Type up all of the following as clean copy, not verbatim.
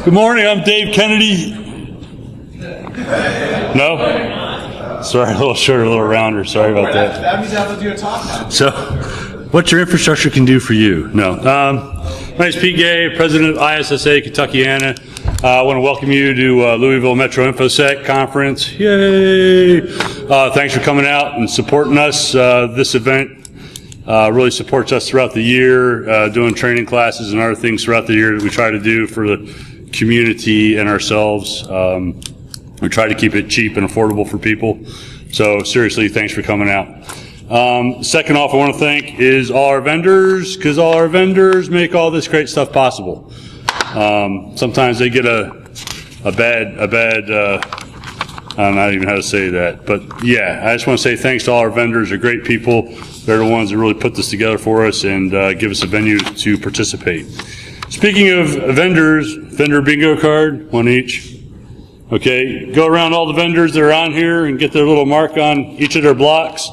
Good morning, I'm Dave Kennedy. No? Sorry, a little shorter, a little rounder. Sorry about that. That means I have to do a talk now. So, what your infrastructure can do for you. No. My name's Pete Gay, president of ISSA Kentuckiana. I want to welcome you to Louisville Metro Infosec conference. Yay! Thanks for coming out and supporting us. This event really supports us throughout the year, doing training classes and other things throughout the year that we try to do for the community and ourselves. We try to keep it cheap and affordable for people. So seriously, thanks for coming out. Second off, I want to thank is all our vendors, because all our vendors make all this great stuff possible. Sometimes they get a bad, I don't know even how to say that, but yeah, I just want to say thanks to all our vendors. They're great people. They're the ones that really put this together for us and give us a venue to participate. Speaking of vendors, vendor bingo card, one each. Okay, go around all the vendors that are on here and get their little mark on each of their blocks.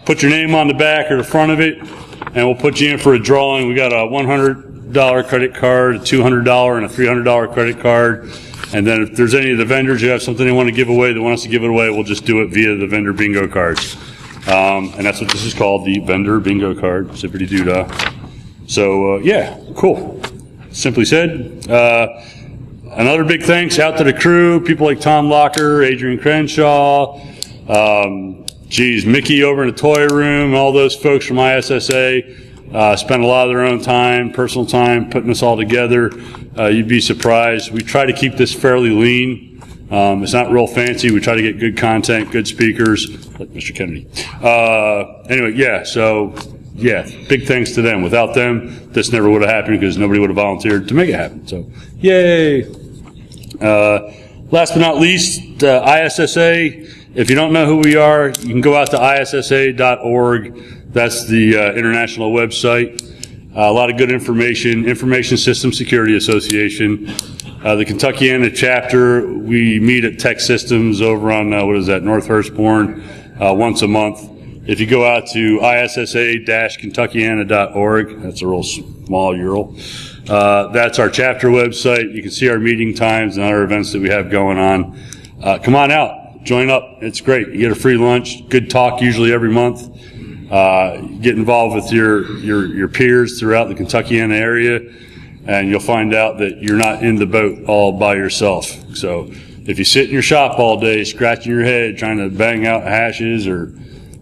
Put your name on the back or the front of it, and we'll put you in for a drawing. We got a $100 credit card, a $200 and a $300 credit card. And then if there's any of the vendors who have something they want to give away, that want us to give it away, we'll just do it via the vendor bingo cards. And that's what this is called, the vendor bingo card, zippity doo dah. So, yeah, cool. Simply said. Another big thanks out to the crew, people like Tom Locker, Adrian Crenshaw, Mickey over in the toy room, all those folks from ISSA spend a lot of their own time, personal time, putting this all together. You'd be surprised. We try to keep this fairly lean. It's not real fancy. We try to get good content, good speakers, like Mr. Kennedy. Anyway, yeah, so, yeah, big thanks to them. Without them, this never would have happened because nobody would have volunteered to make it happen. So, yay! Last but not least, ISSA. If you don't know who we are, you can go out to issa.org. That's the international website. A lot of good information. Information Systems Security Association. The Kentuckiana chapter, we meet at Tech Systems over on, North Hurstbourne, once a month. If you go out to issa-kentuckiana.org, that's a real small URL. That's our chapter website. You can see our meeting times and other events that we have going on. Come on out. Join up. It's great. You get a free lunch, good talk usually every month. Get involved with your peers throughout the Kentuckiana area, and you'll find out that you're not in the boat all by yourself. So if you sit in your shop all day scratching your head trying to bang out hashes or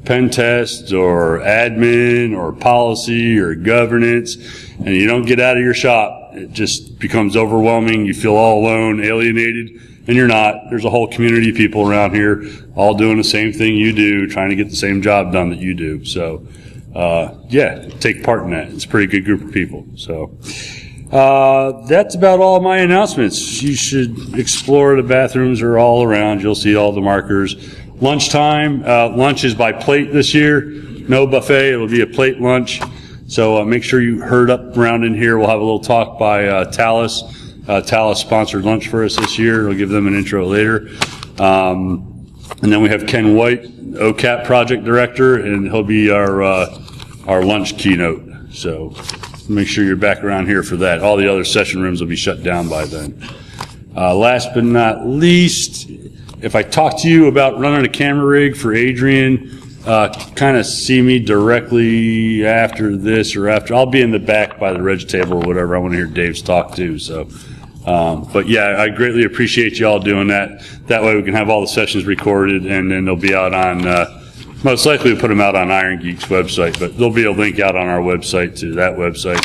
pen tests or admin or policy or governance, and you don't get out of your shop, it just becomes overwhelming. You feel all alone, alienated. And you're not. There's a whole community of people around here all doing the same thing you do, trying to get the same job done that you do. So, yeah, take part in that. It's a pretty good group of people. So, that's about all my announcements. You should explore. The bathrooms are all around. You'll see all the markers. Lunchtime. Lunch is by plate this year. No buffet. It'll be a plate lunch. So, make sure you herd up around in here. We'll have a little talk by Talus. Talus sponsored lunch for us this year. We'll give them an intro later. And then we have Ken White, OCAP project director, and he'll be our lunch keynote. So make sure you're back around here for that. All the other session rooms will be shut down by then. Last but not least, if I talk to you about running a camera rig for Adrian, kind of see me directly after this or after. I'll be in the back by the reg table or whatever. I want to hear Dave's talk too. So, but yeah, I greatly appreciate you all doing that. That way we can have all the sessions recorded, and then they'll be out on, most likely we'll put them out on Iron Geek's website, but there'll be a link out on our website to that website.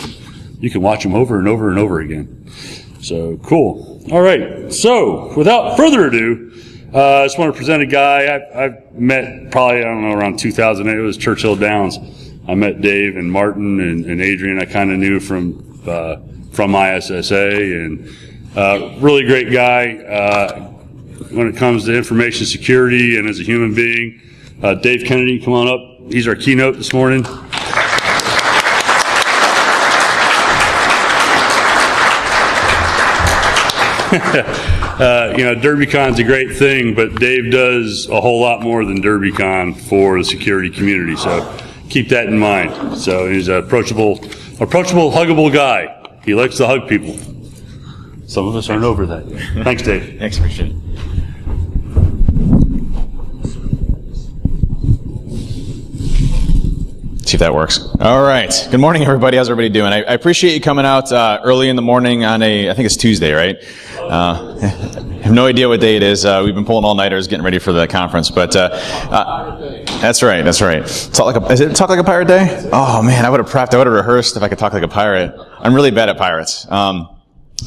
You can watch them over and over and over again. So cool. All right. So without further ado, I just want to present a guy I've met probably, around 2008. It was Churchill Downs. I met Dave and Martin and Adrian. I kind of knew from ISSA, and really great guy when it comes to information security and as a human being. Dave Kennedy, come on up. He's our keynote this morning. DerbyCon's a great thing, but Dave does a whole lot more than DerbyCon for the security community, so keep that in mind. So he's an approachable, huggable guy. He likes to hug people. Some of us aren't over that yet. Thanks, Dave. Thanks, appreciate it. See if that works. All right. Good morning, everybody. How's everybody doing? I appreciate you coming out early in the morning on I think it's Tuesday, right? I have no idea what day it is. We've been pulling all-nighters getting ready for the conference, but that's right. Is it Talk Like a Pirate Day? Oh man, I would have prepped. I would have rehearsed if I could talk like a pirate. I'm really bad at pirates.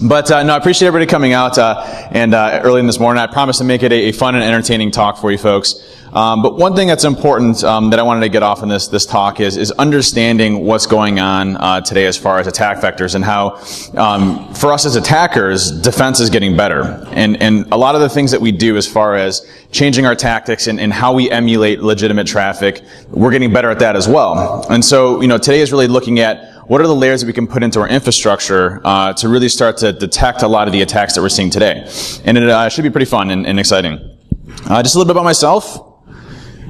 But no, I appreciate everybody coming out and early in this morning. I promise to make it a fun and entertaining talk for you folks. But one thing that's important that I wanted to get off in this talk is understanding what's going on today as far as attack vectors and how for us as attackers, defense is getting better. And a lot of the things that we do as far as changing our tactics and how we emulate legitimate traffic, we're getting better at that as well. And so, today is really looking at what are the layers that we can put into our infrastructure to really start to detect a lot of the attacks that we're seeing today. And it should be pretty fun and exciting. Just a little bit about myself.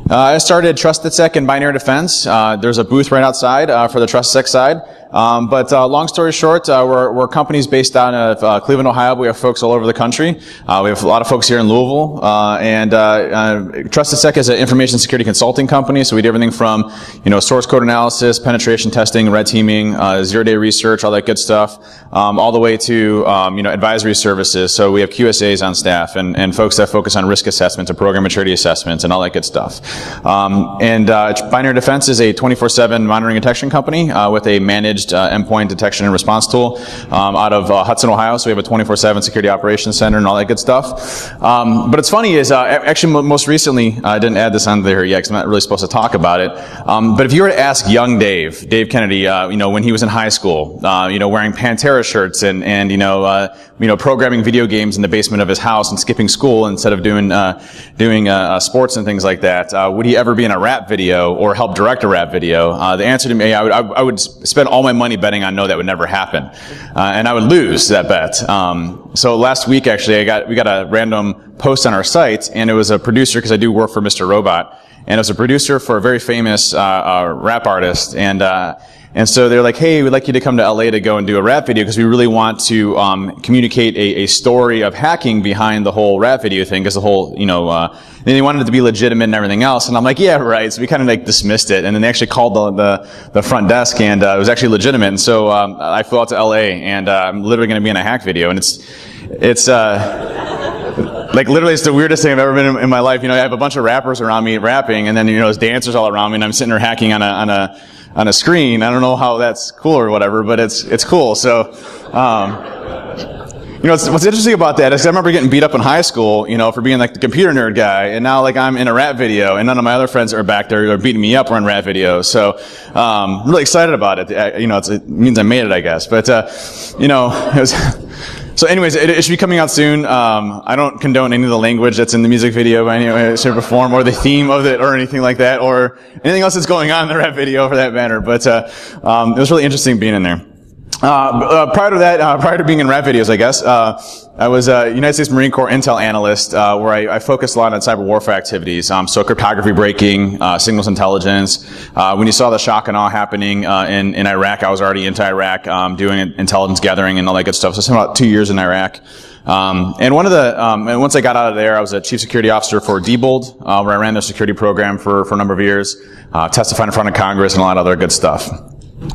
I started TrustedSec in binary defense. There's a booth right outside for the TrustedSec side. But long story short, we're companies based out of Cleveland, Ohio. But we have folks all over the country. We have a lot of folks here in Louisville. And TrustedSec is an information security consulting company. So we do everything from source code analysis, penetration testing, red teaming, zero-day research, all that good stuff, all the way to advisory services. So we have QSAs on staff and folks that focus on risk assessments and program maturity assessments and all that good stuff. Binary Defense is a 24/7 monitoring and detection company with a managed endpoint detection and response tool out of Hudson, Ohio. So we have a 24/7 security operations center and all that good stuff. But it's funny is actually most recently, I didn't add this on there yet because I'm not really supposed to talk about it. But if you were to ask young Dave Kennedy, when he was in high school, wearing Pantera shirts and programming video games in the basement of his house and skipping school instead of doing sports and things like that, would he ever be in a rap video or help direct a rap video? The answer to me, I would spend all my money betting on no, that would never happen, and I would lose that bet. So last week, actually, we got a random post on our site, and it was a producer because I do work for Mr. Robot, and it was a producer for a very famous rap artist, and so they're like, hey, we'd like you to come to LA to go and do a rap video because we really want to communicate a story of hacking behind the whole rap video thing, because the whole, and they wanted it to be legitimate and everything else. And I'm like, yeah, right. So we kind of dismissed it. And then they actually called the front desk, and it was actually legitimate. And so I flew out to LA, and I'm literally going to be in a hack video. And it's literally it's the weirdest thing I've ever been in my life. I have a bunch of rappers around me rapping, and then there's dancers all around me, and I'm sitting there hacking on a screen. I don't know how that's cool or whatever, but it's cool. So, what's interesting about that is I remember getting beat up in high school, for being the computer nerd guy, and now I'm in a rap video, and none of my other friends are back there beating me up or in rap videos. So, I'm really excited about it. It means I made it, I guess. But, it was. So anyways, it should be coming out soon. I don't condone any of the language that's in the music video by any way, shape, or form, or the theme of it, or anything like that, or anything else that's going on in the rap video for that matter. But it was really interesting being in there. Prior to that, prior to being in rap videos, I guess, I was a United States Marine Corps intel analyst, where I focused a lot on cyber warfare activities. So cryptography breaking, signals intelligence. When you saw the shock and awe happening in Iraq, I was already into Iraq, doing intelligence gathering and all that good stuff. So I spent about 2 years in Iraq. And once I got out of there, I was a chief security officer for Diebold, where I ran their security program for a number of years, testified in front of Congress and a lot of other good stuff.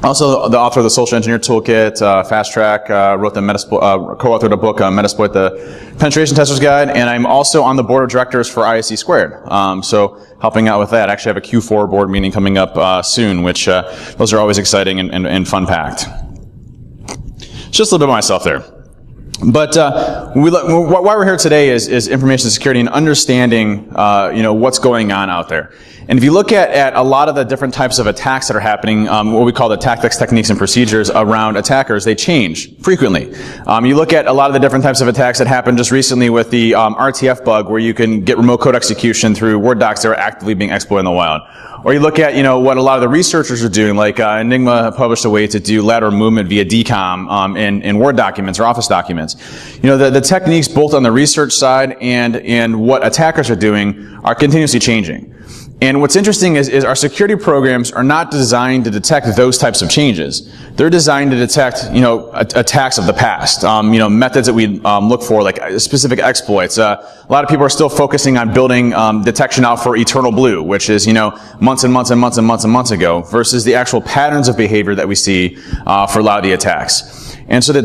Also, the author of the Social Engineer Toolkit, Fast Track, co-authored a book, Metasploit, the Penetration Tester's Guide, and I'm also on the board of directors for ISC Squared. So helping out with that. I actually have a Q4 board meeting coming up soon, which those are always exciting and fun-packed. Just a little bit of myself there. But why we're here today is information security and understanding what's going on out there. And if you look at a lot of the different types of attacks that are happening, what we call the tactics, techniques, and procedures around attackers, they change frequently. You look at a lot of the different types of attacks that happened just recently with the RTF bug, where you can get remote code execution through Word docs that are actively being exploited in the wild. Or you look at, what a lot of the researchers are doing, like Enigma published a way to do lateral movement via DCOM in Word documents or Office documents. The techniques both on the research side and what attackers are doing are continuously changing. And what's interesting is our security programs are not designed to detect those types of changes. They're designed to detect, attacks of the past, methods that we look for, like specific exploits. A lot of people are still focusing on building detection out for Eternal Blue, which is, months and months and months and months and months ago, versus the actual patterns of behavior that we see for a lot of the attacks. And so the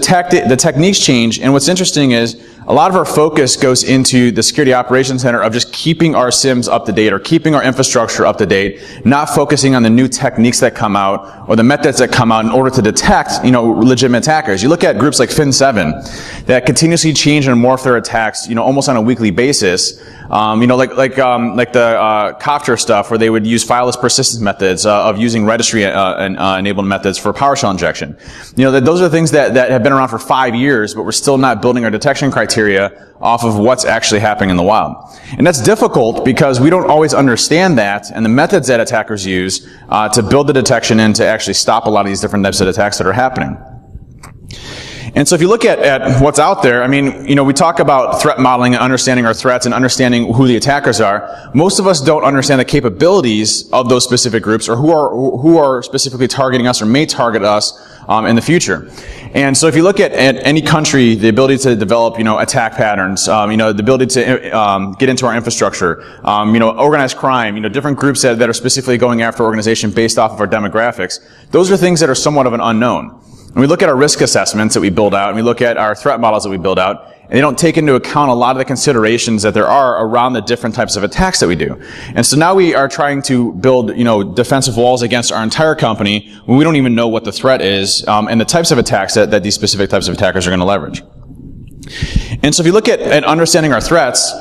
techniques change, and what's interesting is a lot of our focus goes into the Security Operations Center of just keeping our SIMs up to date or keeping our infrastructure up to date, not focusing on the new techniques that come out or the methods that come out in order to detect, legitimate attackers. You look at groups like Fin7 that continuously change and morph their attacks, almost on a weekly basis. Like the Copter stuff, where they would use fileless persistence methods of using registry enabled methods for PowerShell injection. Those are things that have been around for 5 years, but we're still not building our detection criteria off of what's actually happening in the wild. And that's difficult because we don't always understand that and the methods that attackers use to build the detection and to actually stop a lot of these different types of attacks that are happening. And so if you look at what's out there, we talk about threat modeling and understanding our threats and understanding who the attackers are. Most of us don't understand the capabilities of those specific groups or who are specifically targeting us or may target us in the future. And so if you look at any country, the ability to develop, attack patterns, the ability to get into our infrastructure, organized crime, different groups that are specifically going after organization based off of our demographics, those are things that are somewhat of an unknown. And we look at our risk assessments that we build out, and we look at our threat models that we build out, and they don't take into account a lot of the considerations that there are around the different types of attacks that we do. And so now we are trying to build, defensive walls against our entire company when we don't even know what the threat is, and the types of attacks that these specific types of attackers are going to leverage. And so if you look at understanding our threats,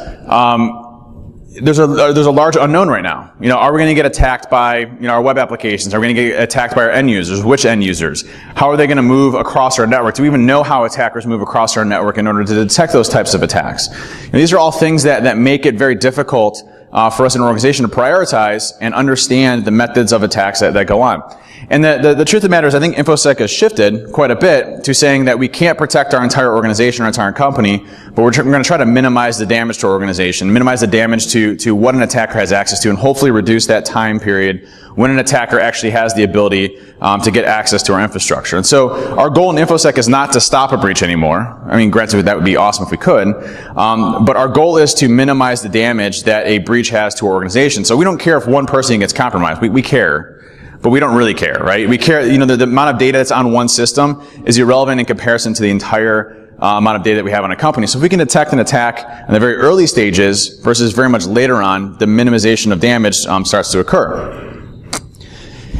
there's a large unknown right now. Are we going to get attacked by, our web applications? Are we going to get attacked by our end users? Which end users? How are they going to move across our network? Do we even know how attackers move across our network in order to detect those types of attacks? These are all things that make it very difficult for us in an organization to prioritize and understand the methods of attacks that go on. And the truth of the matter is, I think InfoSec has shifted quite a bit to saying that we can't protect our entire organization, our entire company, but we're going to try to minimize the damage to our organization, minimize the damage to what an attacker has access to, and hopefully reduce that time period when an attacker actually has the ability to get access to our infrastructure. And so our goal in InfoSec is not to stop a breach anymore. Granted, that would be awesome if we could. But our goal is to minimize the damage that a breach has to our organization. So we don't care if one person gets compromised. We care. But we don't really care, right? We care, the amount of data that's on one system is irrelevant in comparison to the entire amount of data that we have on a company. So if we can detect an attack in the very early stages versus very much later on, the minimization of damage starts to occur.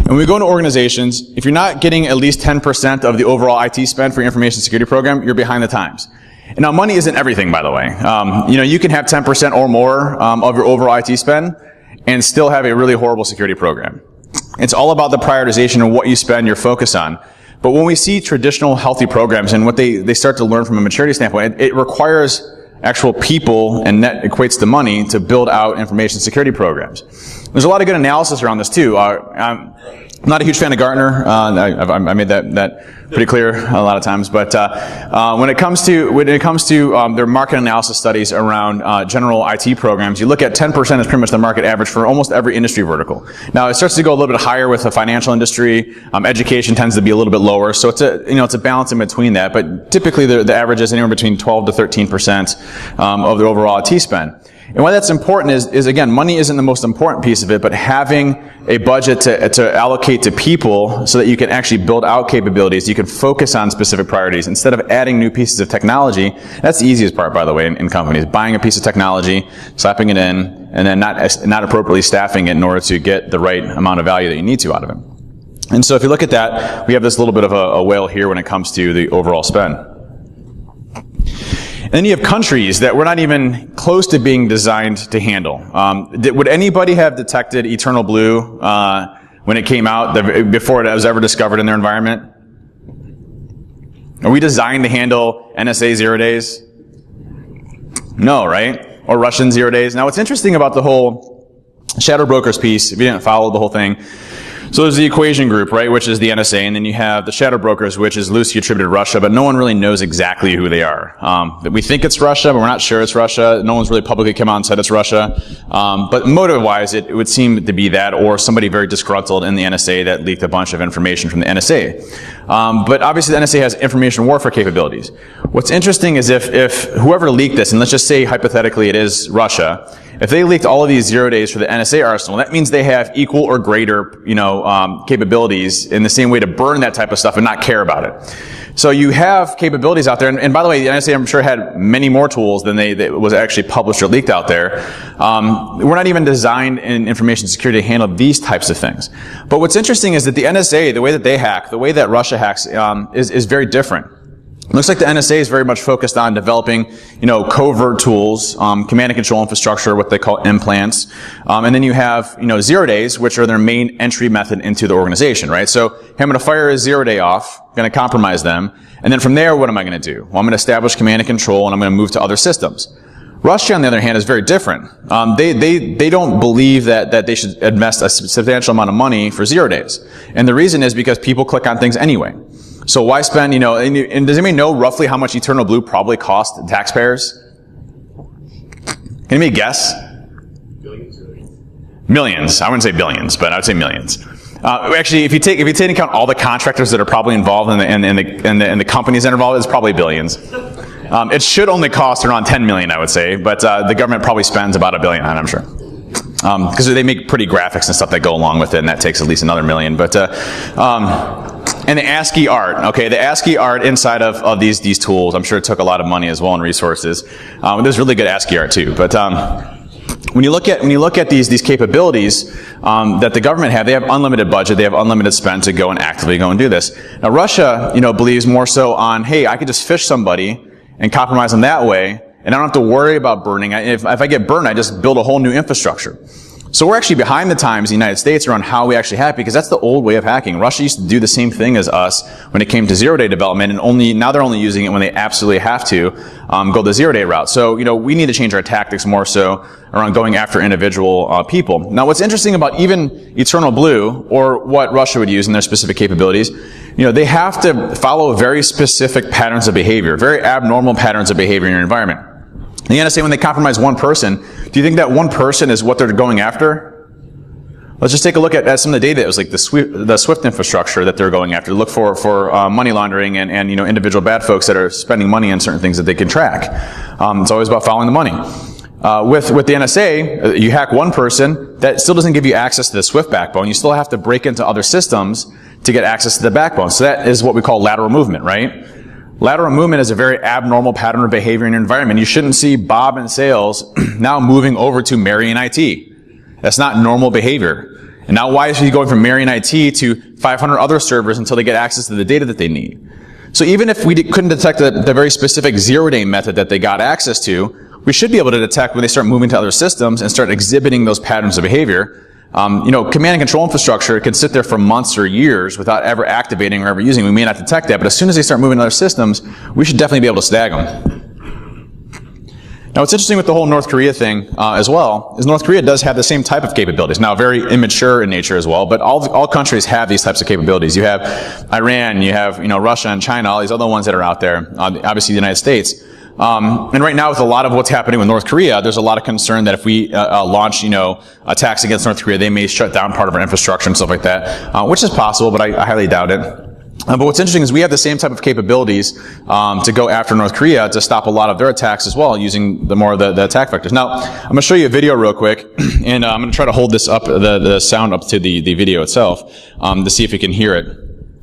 And when we go into organizations, if you're not getting at least 10% of the overall IT spend for your information security program, you're behind the times. And now money isn't everything, by the way. You can have 10% or more of your overall IT spend and still have a really horrible security program. It's all about the prioritization and what you spend your focus on. But when we see traditional healthy programs and what they start to learn from a maturity standpoint, it requires actual people, and that equates to money, to build out information security programs. There's a lot of good analysis around this too. I'm not a huge fan of Gartner. I made that pretty clear a lot of times. But when it comes to their market analysis studies around general IT programs, you look at 10% is pretty much the market average for almost every industry vertical. Now it starts to go a little bit higher with the financial industry. Education tends to be a little bit lower, so it's a balance in between that. But typically the average is anywhere between 12 to 13% of the overall IT spend. And why that's important is again, money isn't the most important piece of it, but having a budget to allocate to people so that you can actually build out capabilities, you can focus on specific priorities instead of adding new pieces of technology. That's the easiest part, by the way, in companies. Buying a piece of technology, slapping it in, and then not appropriately staffing it in order to get the right amount of value that you need to out of it. And so if you look at that, we have this little bit of a whale here when it comes to the overall spend. And then you have countries that we're not even close to being designed to handle. Would anybody have detected Eternal Blue when it came out, before it was ever discovered in their environment? Are we designed to handle NSA 0 days? No, right? Or Russian 0 days? Now what's interesting about the whole Shadow Brokers piece, if you didn't follow the whole thing, So there's the equation group, right, which is the NSA, and then you have the shadow brokers, which is loosely attributed to Russia, but no one really knows exactly who they are. We think it's Russia, but we're not sure it's Russia. No one's really publicly come out and said it's Russia. But motive-wise, it would seem to be that, or somebody very disgruntled in the NSA that leaked a bunch of information from the NSA. But obviously the NSA has information warfare capabilities. What's interesting is if whoever leaked this, and let's just say hypothetically it is Russia, if they leaked all of these 0 days for the NSA arsenal, that means they have equal or greater, capabilities in the same way to burn that type of stuff and not care about it. So you have capabilities out there, and by the way, the NSA I'm sure had many more tools than that was actually published or leaked out there. We're not even designed in information security to handle these types of things. But what's interesting is that the NSA, the way that they hack, the way that Russia hacks, is very different. It looks like the NSA is very much focused on developing, covert tools, command and control infrastructure, what they call implants. And then you have, 0 days, which are their main entry method into the organization, right? So, hey, I'm going to fire a 0 day off, going to compromise them. And then from there, what am I going to do? Well, I'm going to establish command and control, and I'm going to move to other systems. Russia, on the other hand, is very different. They don't believe that they should invest a substantial amount of money for 0 days. And the reason is because people click on things anyway. So why spend, and does anybody know roughly how much Eternal Blue probably cost taxpayers? Can anybody guess? Millions. I wouldn't say billions, but I would say millions. Actually, if you take into account all the contractors that are probably involved and the companies that are involved, it's probably billions. It should only cost around 10 million, I would say, but the government probably spends about $1 billion on it, I'm sure. Because they make pretty graphics and stuff that go along with it, and that takes at least another $1 million. But and the ASCII art, okay, the ASCII art inside of these tools, I'm sure it took a lot of money as well and resources. There's really good ASCII art too, but when you look at these capabilities that the government have, they have unlimited budget, they have unlimited spend to go and actively go and do this. Now Russia, believes more so on, hey, I could just phish somebody and compromise them that way, and I don't have to worry about burning. If I get burned, I just build a whole new infrastructure. So we're actually behind the times in the United States around how we actually hack, because that's the old way of hacking. Russia used to do the same thing as us when it came to 0 day development, and now they're only using it when they absolutely have to go the 0 day route. So, we need to change our tactics more so around going after individual people. Now, what's interesting about even Eternal Blue, or what Russia would use in their specific capabilities, they have to follow very specific patterns of behavior, very abnormal patterns of behavior in your environment. The NSA, when they compromise one person, do you think that one person is what they're going after? Let's just take a look at some of the data. It was like the SWIFT infrastructure that they're going after. Look for money laundering and individual bad folks that are spending money on certain things that they can track. It's always about following the money. With the NSA, you hack one person, that still doesn't give you access to the SWIFT backbone. You still have to break into other systems to get access to the backbone. So that is what we call lateral movement, right? Lateral movement is a very abnormal pattern of behavior in your environment. You shouldn't see Bob in sales now moving over to Mary in IT. That's not normal behavior. And now why is he going from Mary in IT to 500 other servers until they get access to the data that they need? So even if we couldn't detect the very specific 0 day method that they got access to, we should be able to detect when they start moving to other systems and start exhibiting those patterns of behavior. Command and control infrastructure can sit there for months or years without ever activating or ever using. We may not detect that, but as soon as they start moving to other systems, we should definitely be able to snag them. Now, what's interesting with the whole North Korea thing as well is North Korea does have the same type of capabilities. Now, very immature in nature as well, but all countries have these types of capabilities. You have Iran, you have Russia and China, all these other ones that are out there. Obviously, the United States. And right now, with a lot of what's happening with North Korea, there's a lot of concern that if we launch, attacks against North Korea, they may shut down part of our infrastructure and stuff like that, which is possible, but I highly doubt it. But what's interesting is we have the same type of capabilities to go after North Korea to stop a lot of their attacks as well, using the attack vectors. Now, I'm going to show you a video real quick, and I'm going to try to hold this up, the sound up to the video itself, to see if you can hear it.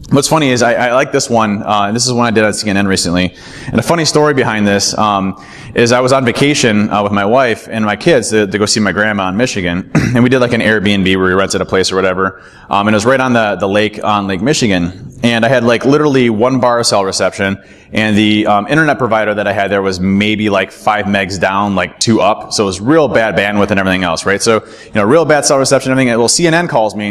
What's funny is I like this one. This is one I did on CNN recently. And a funny story behind this is I was on vacation with my wife and my kids to go see my grandma in Michigan. And we did like an Airbnb where we rented a place or whatever. And it was right on the lake, on Lake Michigan. And I had like literally 1 bar of cell reception. And the internet provider that I had there was maybe like 5 megs down, like 2 up. So it was real bad bandwidth and everything else, right? So, real bad cell reception and everything. Well, CNN calls me.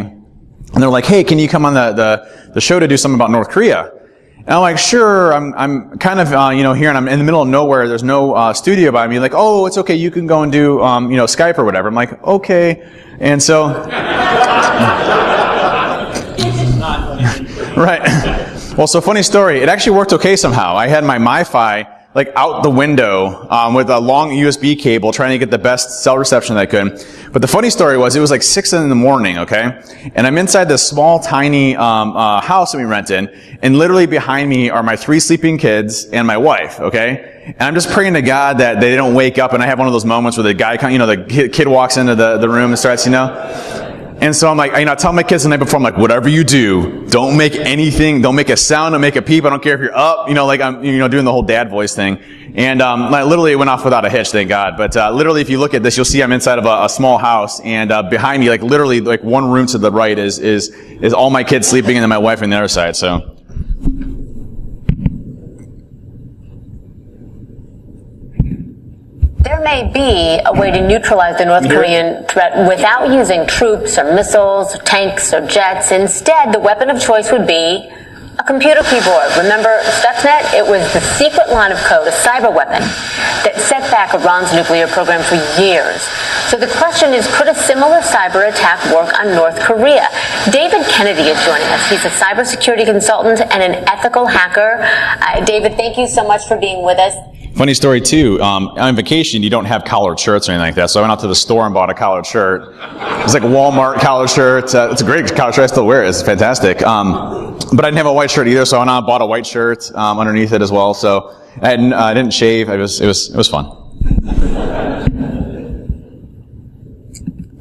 And they're like, hey, can you come on the show to do something about North Korea? And I'm like, sure, I'm kind of, here and I'm in the middle of nowhere. There's no studio by me. Like, oh, it's okay. You can go and do, Skype or whatever. I'm like, okay. And so, Right. Well, so funny story. It actually worked okay somehow. I had my MiFi like out the window with a long USB cable trying to get the best cell reception that I could. But the funny story was it was like 6 in the morning, okay? And I'm inside this small, tiny house that we rented, and literally behind me are my 3 sleeping kids and my wife, okay? And I'm just praying to God that they don't wake up, and I have one of those moments where the guy, the kid walks into the room and starts, And so I'm like, I tell my kids the night before, I'm like, whatever you do, don't make a sound, don't make a peep. I don't care if you're up, like I'm, doing the whole dad voice thing. And, literally it went off without a hitch, thank God. But, literally if you look at this, you'll see I'm inside of a small house, and, behind me, like literally like one room to the right is all my kids sleeping, and then my wife on the other side, so. There may be a way to neutralize the North Korean threat without using troops or missiles, tanks or jets. Instead, the weapon of choice would be a computer keyboard. Remember Stuxnet? It was the secret line of code, a cyber weapon, that set back Iran's nuclear program for years. So the question is, could a similar cyber attack work on North Korea? David Kennedy is joining us. He's a cybersecurity consultant and an ethical hacker. David, thank you so much for being with us. Funny story too, on vacation you don't have collared shirts or anything like that, so I went out to the store and bought a collared shirt. It's like a Walmart collared shirt. It's a great collared shirt, I still wear it, it's fantastic. But I didn't have a white shirt either, so I went out and bought a white shirt underneath it as well, so I didn't shave. It was fun.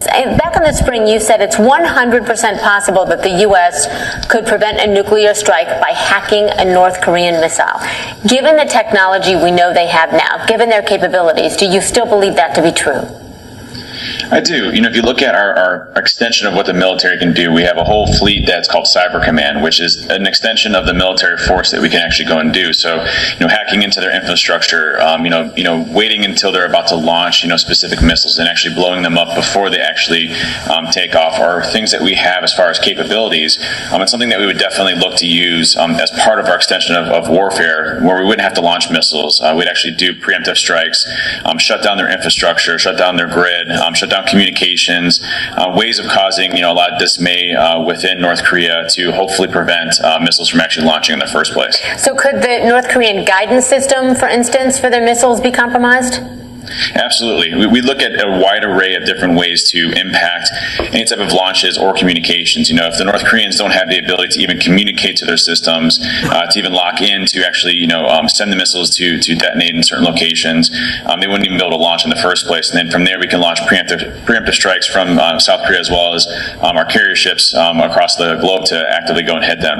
Back in the spring, you said it's 100% possible that the U.S. could prevent a nuclear strike by hacking a North Korean missile. Given the technology we know they have now, given their capabilities, do you still believe that to be true? I do. If you look at our extension of what the military can do, we have a whole fleet that's called Cyber Command, which is an extension of the military force that we can actually go and do. So, hacking into their infrastructure, waiting until they're about to launch, specific missiles and actually blowing them up before they actually take off are things that we have as far as capabilities. It's something that we would definitely look to use as part of our extension of warfare, where we wouldn't have to launch missiles. We'd actually do preemptive strikes, shut down their infrastructure, shut down their grid, shut down communications, ways of causing a lot of dismay within North Korea to hopefully prevent missiles from actually launching in the first place. So could the North Korean guidance system, for instance, for their missiles be compromised? Absolutely. We look at a wide array of different ways to impact any type of launches or communications. If the North Koreans don't have the ability to even communicate to their systems, to even lock in to actually, send the missiles to detonate in certain locations, they wouldn't even be able to launch in the first place. And then from there, we can launch preemptive strikes from South Korea, as well as our carrier ships across the globe to actively go and hit them.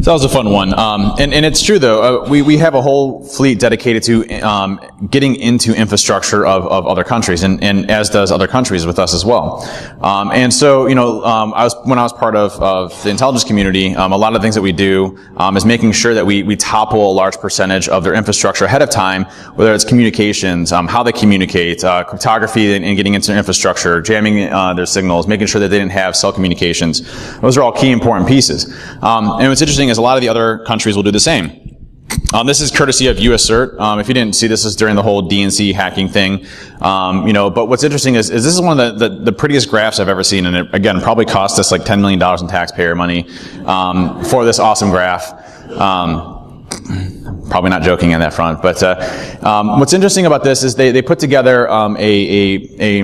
So that was a fun one. And it's true though, we have a whole fleet dedicated to getting into infrastructure of other countries, and as does other countries with us as well. And so, when I was part of the intelligence community, a lot of things that we do is making sure that we topple a large percentage of their infrastructure ahead of time, whether it's communications, how they communicate, cryptography and getting into their infrastructure, jamming their signals, making sure that they didn't have cell communications. Those are all key important pieces. And what's interesting is a lot of the other countries will do the same. This is courtesy of US CERT. If you didn't see, this is during the whole DNC hacking thing. But what's interesting is this is one of the prettiest graphs I've ever seen, and it, again, probably cost us like $10 million in taxpayer money for this awesome graph. Probably not joking on that front, but what's interesting about this is they put together a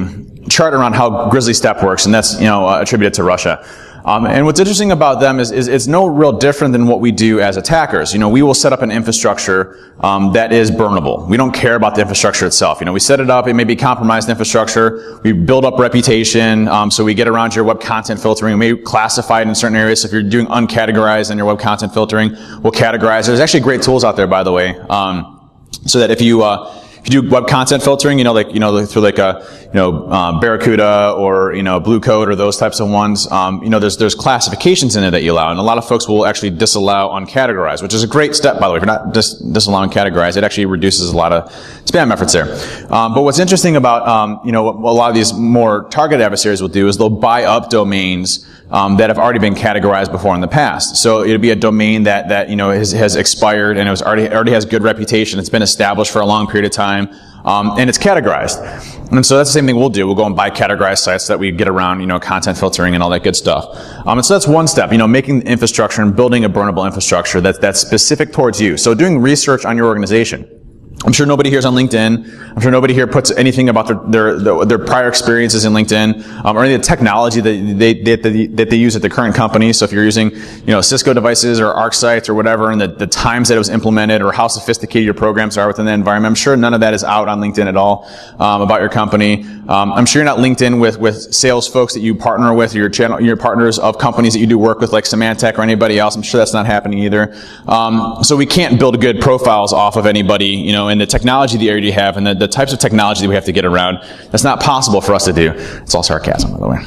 chart around how Grizzly Steppe works, and that's attributed to Russia. And what's interesting about them is it's no real different than what we do as attackers. We will set up an infrastructure that is burnable. We don't care about the infrastructure itself. We set it up. It may be compromised infrastructure. We build up reputation. So we get around your web content filtering. We may classify it in certain areas. So if you're doing uncategorized on your web content filtering, we'll categorize. There's actually great tools out there, by the way, so that if you do web content filtering, through like a, Barracuda or, Blue Code or those types of ones, there's classifications in there that you allow. And a lot of folks will actually disallow uncategorized, which is a great step, by the way. If you're not disallowing categorized, it actually reduces a lot of spam efforts there. But what's interesting about, what a lot of these more targeted adversaries will do is they'll buy up domains that have already been categorized before in the past. So it'll be a domain that has expired and it was already has good reputation. It's been established for a long period of time. time, and it's categorized. And so that's the same thing we'll do. We'll go and buy categorized sites so that we get around, content filtering and all that good stuff. And so that's one step, making the infrastructure and building a burnable infrastructure that's specific towards you. So doing research on your organization. I'm sure nobody here is on LinkedIn. I'm sure nobody here puts anything about their prior experiences in LinkedIn, or any of the technology that they use at the current company. So if you're using, Cisco devices or Arc sites or whatever, and the times that it was implemented or how sophisticated your programs are within the environment, I'm sure none of that is out on LinkedIn at all, about your company. I'm sure you're not linked in with sales folks that you partner with, or your partners of companies that you do work with, like Symantec or anybody else. I'm sure that's not happening either. So we can't build good profiles off of anybody, and the technology that you already have, and the types of technology that we have to get around. That's not possible for us to do. It's all sarcasm, by the way.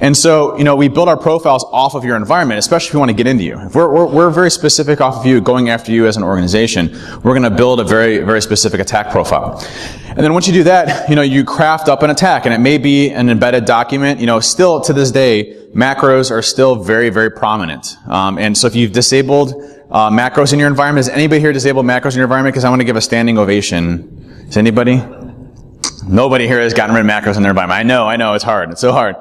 And so, we build our profiles off of your environment, especially if we want to get into you. If we're very specific off of you, going after you as an organization, we're going to build a very, very specific attack profile. And then once you do that, you craft up an attack, and it may be an embedded document. Still to this day, macros are still very, very prominent. And so if you've disabled macros in your environment, has anybody here disabled macros in your environment? Because I want to give a standing ovation. Is anybody? Nobody here has gotten rid of macros in their environment. I know, it's hard. It's so hard.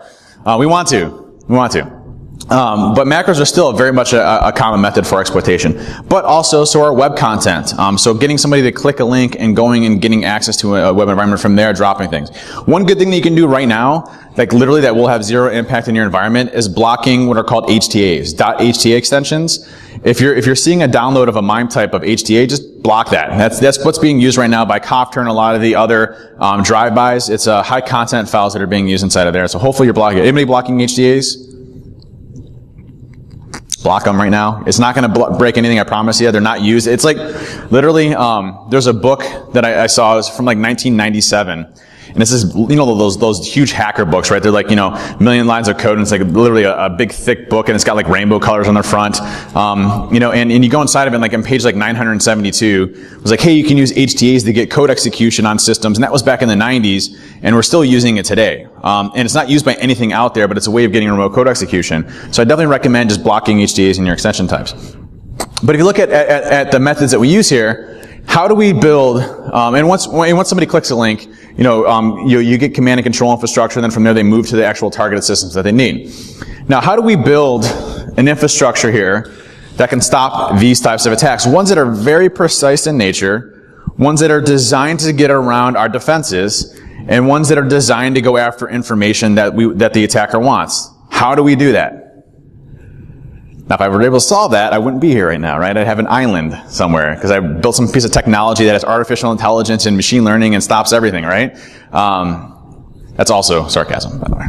We want to. But macros are still very much a common method for exploitation. But also, so are web content. So getting somebody to click a link and going and getting access to a web environment from there, dropping things. One good thing that you can do right now, like literally that will have zero impact in your environment, is blocking what are called HTAs, .hta extensions. If you're seeing a download of a MIME type of HTA, just block that. That's what's being used right now by Copter and a lot of the other drive-bys. It's high content files that are being used inside of there. So hopefully you're blocking it. Anybody blocking HTAs? Block them right now. It's not going to break anything, I promise you. They're not used. It's like literally, there's a book that I saw. It was from like 1997. And this is, those huge hacker books, right? They're like, million lines of code, and it's like literally a big thick book, and it's got like rainbow colors on the front. And you go inside of it, and like on page like 972, it was like, hey, you can use HTAs to get code execution on systems. And that was back in the 90s, and we're still using it today. And it's not used by anything out there, but it's a way of getting remote code execution. So I definitely recommend just blocking HTAs in your extension types. But if you look at the methods that we use here, how do we build, and once somebody clicks a link, you get command and control infrastructure, and then from there they move to the actual targeted systems that they need. Now, how do we build an infrastructure here that can stop these types of attacks? Ones that are very precise in nature, ones that are designed to get around our defenses, and ones that are designed to go after information that the attacker wants. How do we do that? Now, if I were able to solve that, I wouldn't be here right now, right? I'd have an island somewhere, because I built some piece of technology that has artificial intelligence and machine learning and stops everything, right? That's also sarcasm, by the way.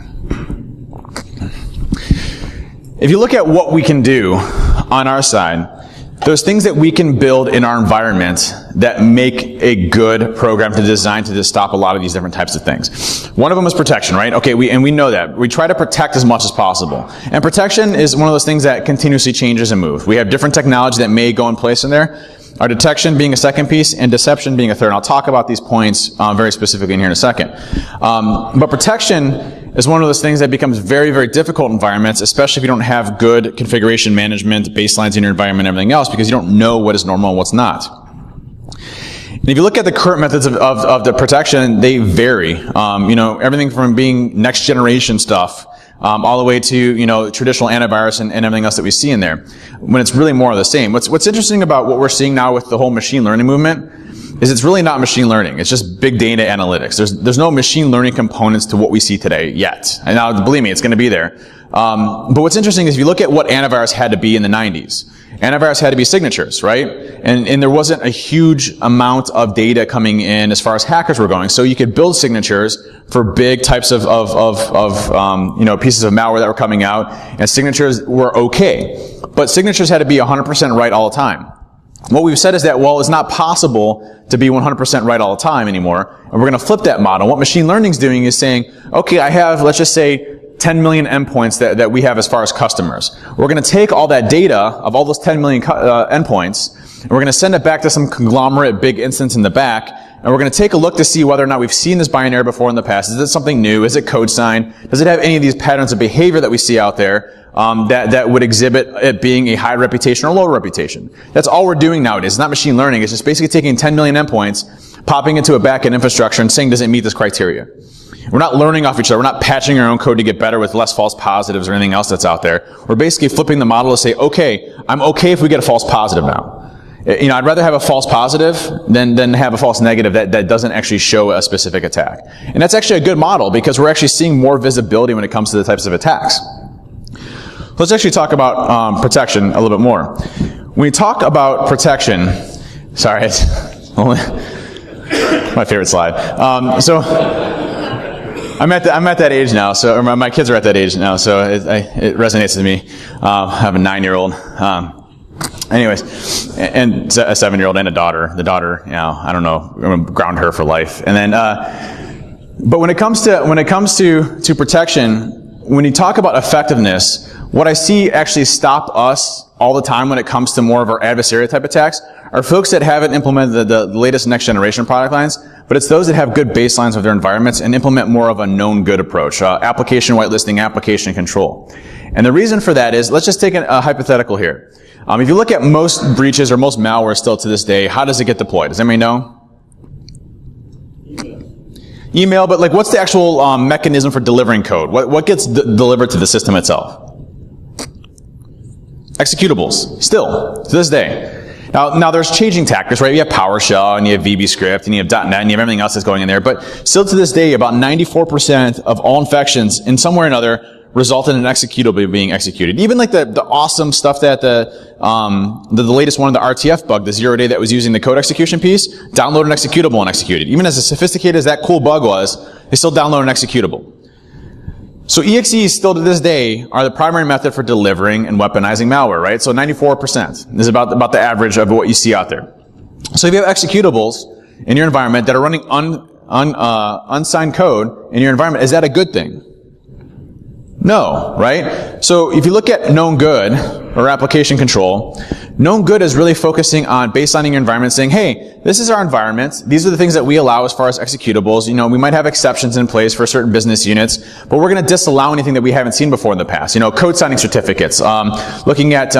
If you look at what we can do on our side, those things that we can build in our environment that make a good program to design to just stop a lot of these different types of things. One of them is protection, right? Okay, we know that. We try to protect as much as possible. And protection is one of those things that continuously changes and moves. We have different technology that may go in place in there. Our detection being a second piece, and deception being a third. And I'll talk about these points very specifically in here in a second. But protection is one of those things that becomes very, very difficult in environments, especially if you don't have good configuration management, baselines in your environment, and everything else, because you don't know what is normal and what's not. And if you look at the current methods of the protection, they vary. Everything from being next generation stuff, all the way to, traditional antivirus and everything else that we see in there, when it's really more of the same. What's interesting about what we're seeing now with the whole machine learning movement is it's really not machine learning. It's just big data analytics. There's no machine learning components to what we see today yet. And now, believe me, it's going to be there. But what's interesting is if you look at what antivirus had to be in the 90s, antivirus had to be signatures, right? And there wasn't a huge amount of data coming in as far as hackers were going. So you could build signatures for big types of pieces of malware that were coming out, and signatures were okay. But signatures had to be 100% right all the time. What we've said is that, well, it's not possible to be 100% right all the time anymore, and we're going to flip that model. What machine learning is doing is saying, okay, I have, let's just say, 10 million endpoints that we have as far as customers. We're going to take all that data of all those 10 million endpoints, And we're going to send it back to some conglomerate big instance in the back, and we're going to take a look to see whether or not we've seen this binary before in the past. Is it something new? Is it code sign? Does it have any of these patterns of behavior that we see out there that would exhibit it being a high reputation or low reputation? That's all we're doing nowadays. It's not machine learning. It's just basically taking 10 million endpoints, popping into a backend infrastructure and saying, does it meet this criteria? We're not learning off each other. We're not patching our own code to get better with less false positives or anything else that's out there. We're basically flipping the model to say, okay, I'm okay if we get a false positive now. I'd rather have a false positive than have a false negative that doesn't actually show a specific attack. And that's actually a good model because we're actually seeing more visibility when it comes to the types of attacks. Let's actually talk about protection a little bit more. When we talk about protection, sorry, it's only my favorite slide. I'm at that age now, or my kids are at that age now, so it resonates with me. I have a 9-year-old. Anyways, and a 7-year-old and a daughter. The daughter, I don't know, I'm going to ground her for life. And then, but when it comes to protection, when you talk about effectiveness, what I see actually stop us all the time when it comes to more of our adversarial type attacks are folks that haven't implemented the latest next generation product lines, but it's those that have good baselines of their environments and implement more of a known good approach, application whitelisting, application control. And the reason for that is, let's just take a hypothetical here. If you look at most breaches or most malware still to this day, how does it get deployed? Does anybody know? Email, but like what's the actual mechanism for delivering code? What gets delivered to the system itself? Executables, still, to this day. Now there's changing tactics, right? You have PowerShell, and you have VBScript, and you have .NET, and you have everything else that's going in there. But still to this day, about 94% of all infections, in some way or another, result in an executable being executed. Even like the awesome stuff that the latest one, the RTF bug, the 0-day that was using the code execution piece, download an executable and execute it. Even as sophisticated as that cool bug was, they still download an executable. So EXEs still to this day are the primary method for delivering and weaponizing malware, right? So 94% is about the average of what you see out there. So if you have executables in your environment that are running unsigned code in your environment, is that a good thing? No, right? So if you look at known good or application control, known good is really focusing on baselining your environment, saying, hey, this is our environment. These are the things that we allow as far as executables. We might have exceptions in place for certain business units, but we're going to disallow anything that we haven't seen before in the past. Code signing certificates, looking at,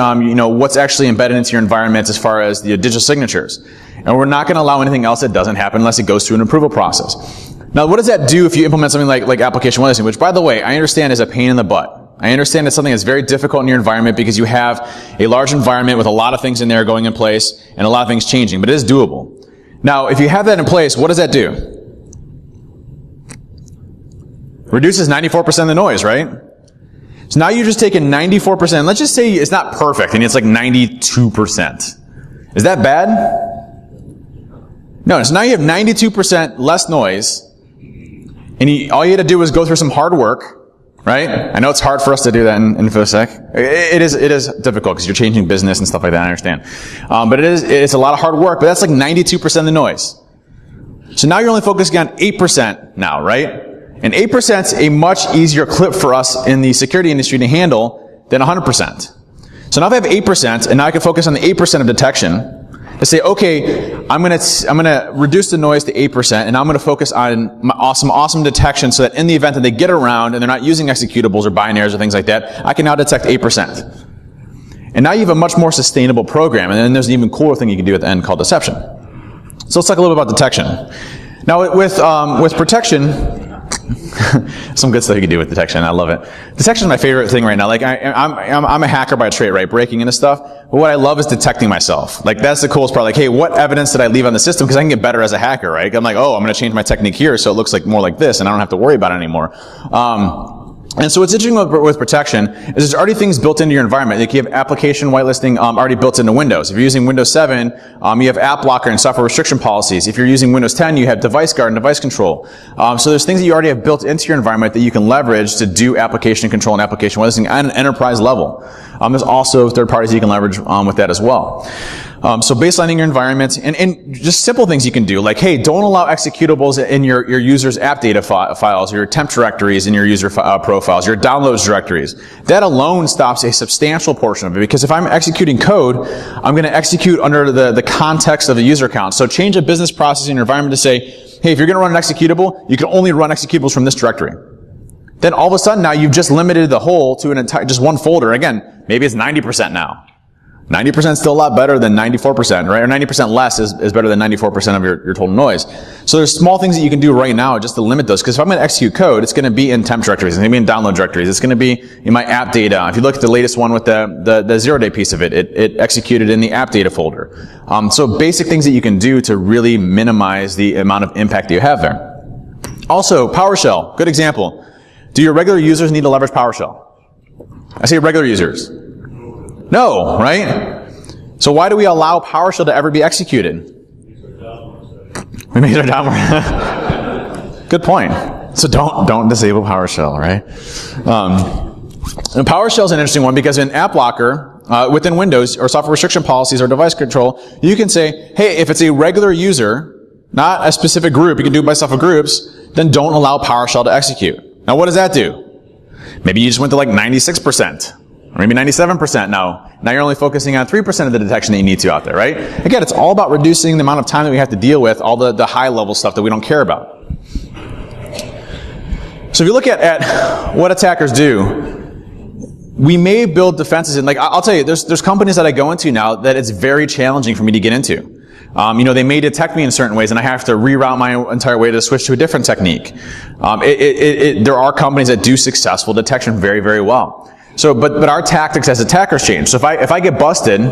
what's actually embedded into your environment as far as the digital signatures. And we're not going to allow anything else that doesn't happen unless it goes through an approval process. Now, what does that do if you implement something like application whitelisting, which, by the way, I understand is a pain in the butt. I understand it's something that's very difficult in your environment because you have a large environment with a lot of things in there going in place and a lot of things changing, but it is doable. Now, if you have that in place, what does that do? Reduces 94% of the noise, right? So now you're just taking 94%. Let's just say it's not perfect and it's like 92%. Is that bad? No, so now you have 92% less noise. And all you had to do was go through some hard work, right? I know it's hard for us to do that in InfoSec. It is difficult because you're changing business and stuff like that, I understand. But it's a lot of hard work, but that's like 92% of the noise. So now you're only focusing on 8% now, right? And 8% is a much easier clip for us in the security industry to handle than 100%. So now if I have 8%, and now I can focus on the 8% of detection, to say, okay, I'm gonna reduce the noise to 8%, and I'm gonna focus on my awesome detection so that in the event that they get around and they're not using executables or binaries or things like that, I can now detect 8%. And now you have a much more sustainable program, and then there's an even cooler thing you can do at the end called deception. So let's talk a little bit about detection. Now with protection, some good stuff you can do with detection. I love it. Detection is my favorite thing right now. Like I'm a hacker by trade, right? Breaking into stuff. But what I love is detecting myself. Like that's the coolest part. Like, hey, what evidence did I leave on the system? Because I can get better as a hacker, right? I'm like, oh, I'm going to change my technique here so it looks like more like this, and I don't have to worry about it anymore. And so what's interesting with protection is there's already things built into your environment. Like you have application whitelisting already built into Windows. If you're using Windows 7, you have app blocker and software restriction policies. If you're using Windows 10, you have device guard and device control. So there's things that you already have built into your environment that you can leverage to do application control and application whitelisting at an enterprise level. There's also third parties you can leverage with that as well. So baselining your environment, and just simple things you can do, like, hey, don't allow executables in your user's app data files, your temp directories in your user profiles, your downloads directories. That alone stops a substantial portion of it, because if I'm executing code, I'm going to execute under the context of the user account. So change a business process in your environment to say, hey, if you're going to run an executable, you can only run executables from this directory. Then all of a sudden now you've just limited the whole to just one folder. Again, maybe it's 90% now. 90% is still a lot better than 94%, right? Or 90% less is better than 94% of your total noise. So there's small things that you can do right now just to limit those. Because if I'm going to execute code, it's going to be in temp directories, it's going to be in download directories, it's going to be in my app data. If you look at the latest one with the 0-day piece of it, it executed in the app data folder. So basic things that you can do to really minimize the amount of impact that you have there. Also, PowerShell, good example. Do your regular users need to leverage PowerShell? I say regular users. No, right? So why do we allow PowerShell to ever be executed? We made our downward. Good point. So don't disable PowerShell, right? And PowerShell is an interesting one because in AppLocker, within Windows or software restriction policies or device control, you can say, hey, if it's a regular user, not a specific group, you can do it by subgroups, then don't allow PowerShell to execute. Now, what does that do? Maybe you just went to like 96%, or maybe 97% now. Now you're only focusing on 3% of the detection that you need to out there, right? Again, it's all about reducing the amount of time that we have to deal with all the high-level stuff that we don't care about. So if you look at what attackers do, we may build defenses in, like, I'll tell you, there's companies that I go into now that it's very challenging for me to get into. They may detect me in certain ways, and I have to reroute my entire way to switch to a different technique. There are companies that do successful detection very, very well. So, but our tactics as attackers change. So if I get busted,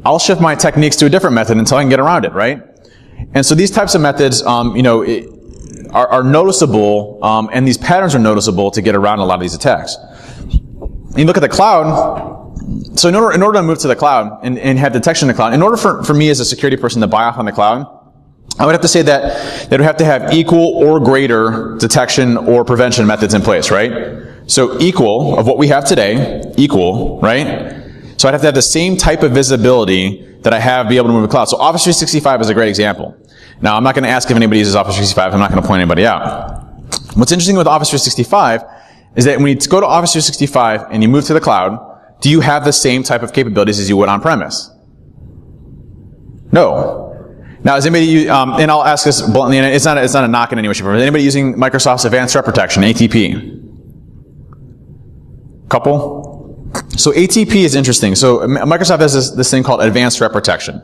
I'll shift my techniques to a different method until I can get around it, right? And so these types of methods, are noticeable, and these patterns are noticeable to get around a lot of these attacks. And you look at the cloud. So in order to move to the cloud and have detection in the cloud, in order for me as a security person to buy off on the cloud, I would have to say that they would have to have equal or greater detection or prevention methods in place, right? So equal of what we have today, equal, right? So I'd have to have the same type of visibility that I have be able to move to the cloud. So Office 365 is a great example. Now, I'm not going to ask if anybody uses Office 365. I'm not going to point anybody out. What's interesting with Office 365 is that when you go to Office 365 and you move to the cloud, do you have the same type of capabilities as you would on-premise? No. Now, is anybody, and I'll ask this bluntly, and it's not a knock in any way, shape, or form. Is anybody using Microsoft's Advanced Threat Protection, ATP? Couple? So ATP is interesting. So Microsoft has this thing called Advanced Threat Protection.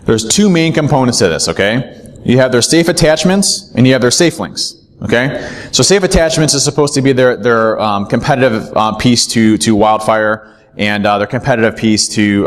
There's two main components to this, okay? You have their safe attachments, and you have their safe links. Okay, so safe attachments is supposed to be their competitive piece to Wildfire, and their competitive piece to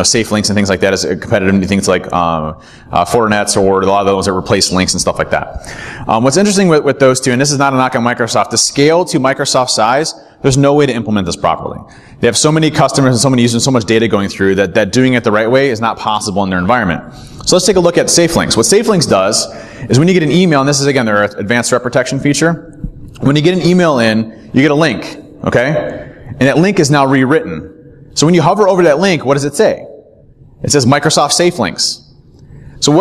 safe links and things like that is competitive to things like Fortinets or a lot of those that replace links and stuff like that. What's interesting with those two, and this is not a knock on Microsoft, the scale to Microsoft size, there's no way to implement this properly. They have so many customers and so many users and so much data going through that doing it the right way is not possible in their environment. So let's take a look at safe links. What safe links does is when you get an email, and this is again their advanced threat protection feature, when you get an email in, you get a link, okay? And that link is now rewritten. So when you hover over that link, what does it say? It says Microsoft Safe Links. So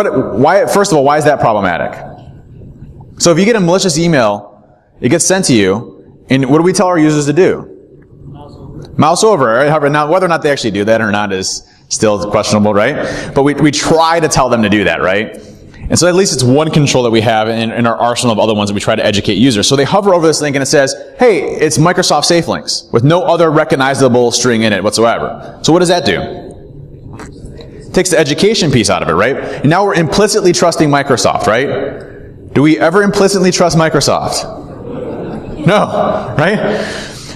first of all, why is that problematic? So if you get a malicious email, it gets sent to you, and what do we tell our users to do? Mouse over, right? However, now whether or not they actually do that or not is still questionable, right? But we try to tell them to do that, right? And so at least it's one control that we have in our arsenal of other ones that we try to educate users. So they hover over this link and it says, hey, it's Microsoft Safe Links with no other recognizable string in it whatsoever. So what does that do? It takes the education piece out of it, right? And now we're implicitly trusting Microsoft, right? Do we ever implicitly trust Microsoft? No, right?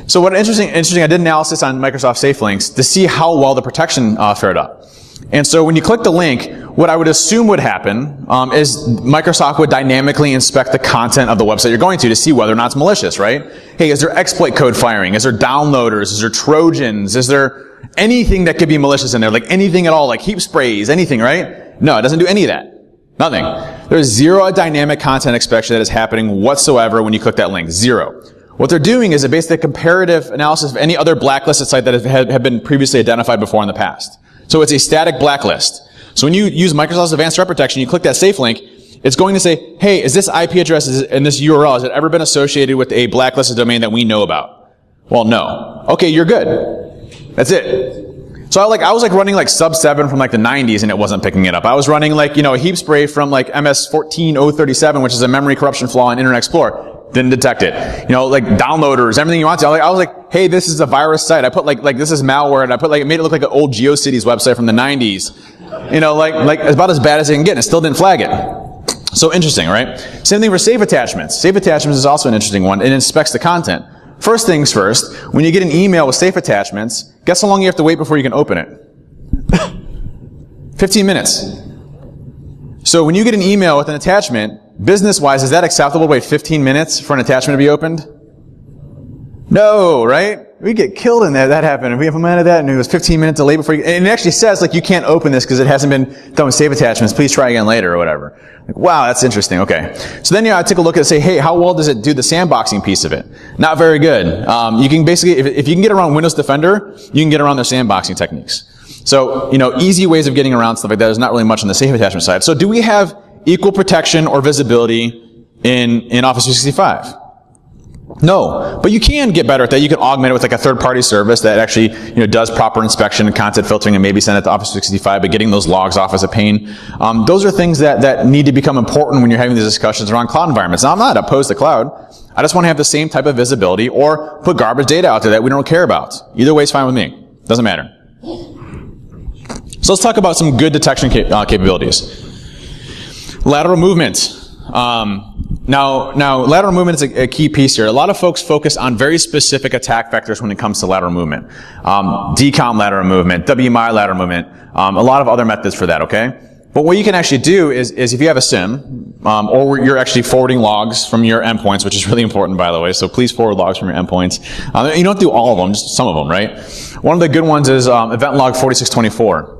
So what interesting, I did analysis on Microsoft Safe Links to see how well the protection fared up. And so when you click the link, what I would assume would happen is Microsoft would dynamically inspect the content of the website you're going to see whether or not it's malicious, right? Hey, is there exploit code firing? Is there downloaders? Is there Trojans? Is there anything that could be malicious in there? Like anything at all, like heap sprays, anything, right? No, it doesn't do any of that. Nothing. There's zero dynamic content inspection that is happening whatsoever when you click that link. Zero. What they're doing is basically a comparative analysis of any other blacklisted site that have been previously identified before in the past. So it's a static blacklist. So when you use Microsoft's Advanced Threat Protection, you click that safe link, it's going to say, hey, is this IP address and this URL, has it ever been associated with a blacklisted domain that we know about? Well, no. Okay, you're good. That's it. So I was running sub 7 from the 90s and it wasn't picking it up. I was running a heap spray from MS14037, which is a memory corruption flaw in Internet Explorer. Didn't detect it. Downloaders, everything you want to. I was like, hey, this is a virus site. I put this is malware, and I put made it look like an old GeoCities website from the 90s. About as bad as it can get, and it still didn't flag it. So interesting, right? Same thing for safe attachments. Safe attachments is also an interesting one. It inspects the content. First things first, when you get an email with safe attachments, guess how long you have to wait before you can open it? 15 minutes. So when you get an email with an attachment, business-wise, is that acceptable to wait 15 minutes for an attachment to be opened? No, right? We get killed in that happened. And we implemented that, and it was 15 minute delay before you, and it actually says, you can't open this because it hasn't been done with safe attachments. Please try again later, or whatever. Wow, that's interesting. Okay. So then, I take a look at it and say, hey, how well does it do the sandboxing piece of it? Not very good. You can basically, if you can get around Windows Defender, you can get around their sandboxing techniques. So, easy ways of getting around stuff like that. There's not really much on the safe attachment side. So do we have equal protection or visibility in Office 365? No, but you can get better at that. You can augment it with a third-party service that actually, does proper inspection and content filtering and maybe send it to Office 365, but getting those logs off is a pain. Those are things that need to become important when you're having these discussions around cloud environments. Now, I'm not opposed to cloud. I just want to have the same type of visibility or put garbage data out there that we don't care about. Either way is fine with me. Doesn't matter. So let's talk about some good detection capabilities. Lateral movement. Now, lateral movement is a key piece here. A lot of folks focus on very specific attack vectors when it comes to lateral movement. DCOM lateral movement, WMI lateral movement, a lot of other methods for that, okay? But what you can actually do is if you have a SIM, or you're actually forwarding logs from your endpoints, which is really important, by the way, so please forward logs from your endpoints. You don't do all of them, just some of them, right? One of the good ones is event log 4624.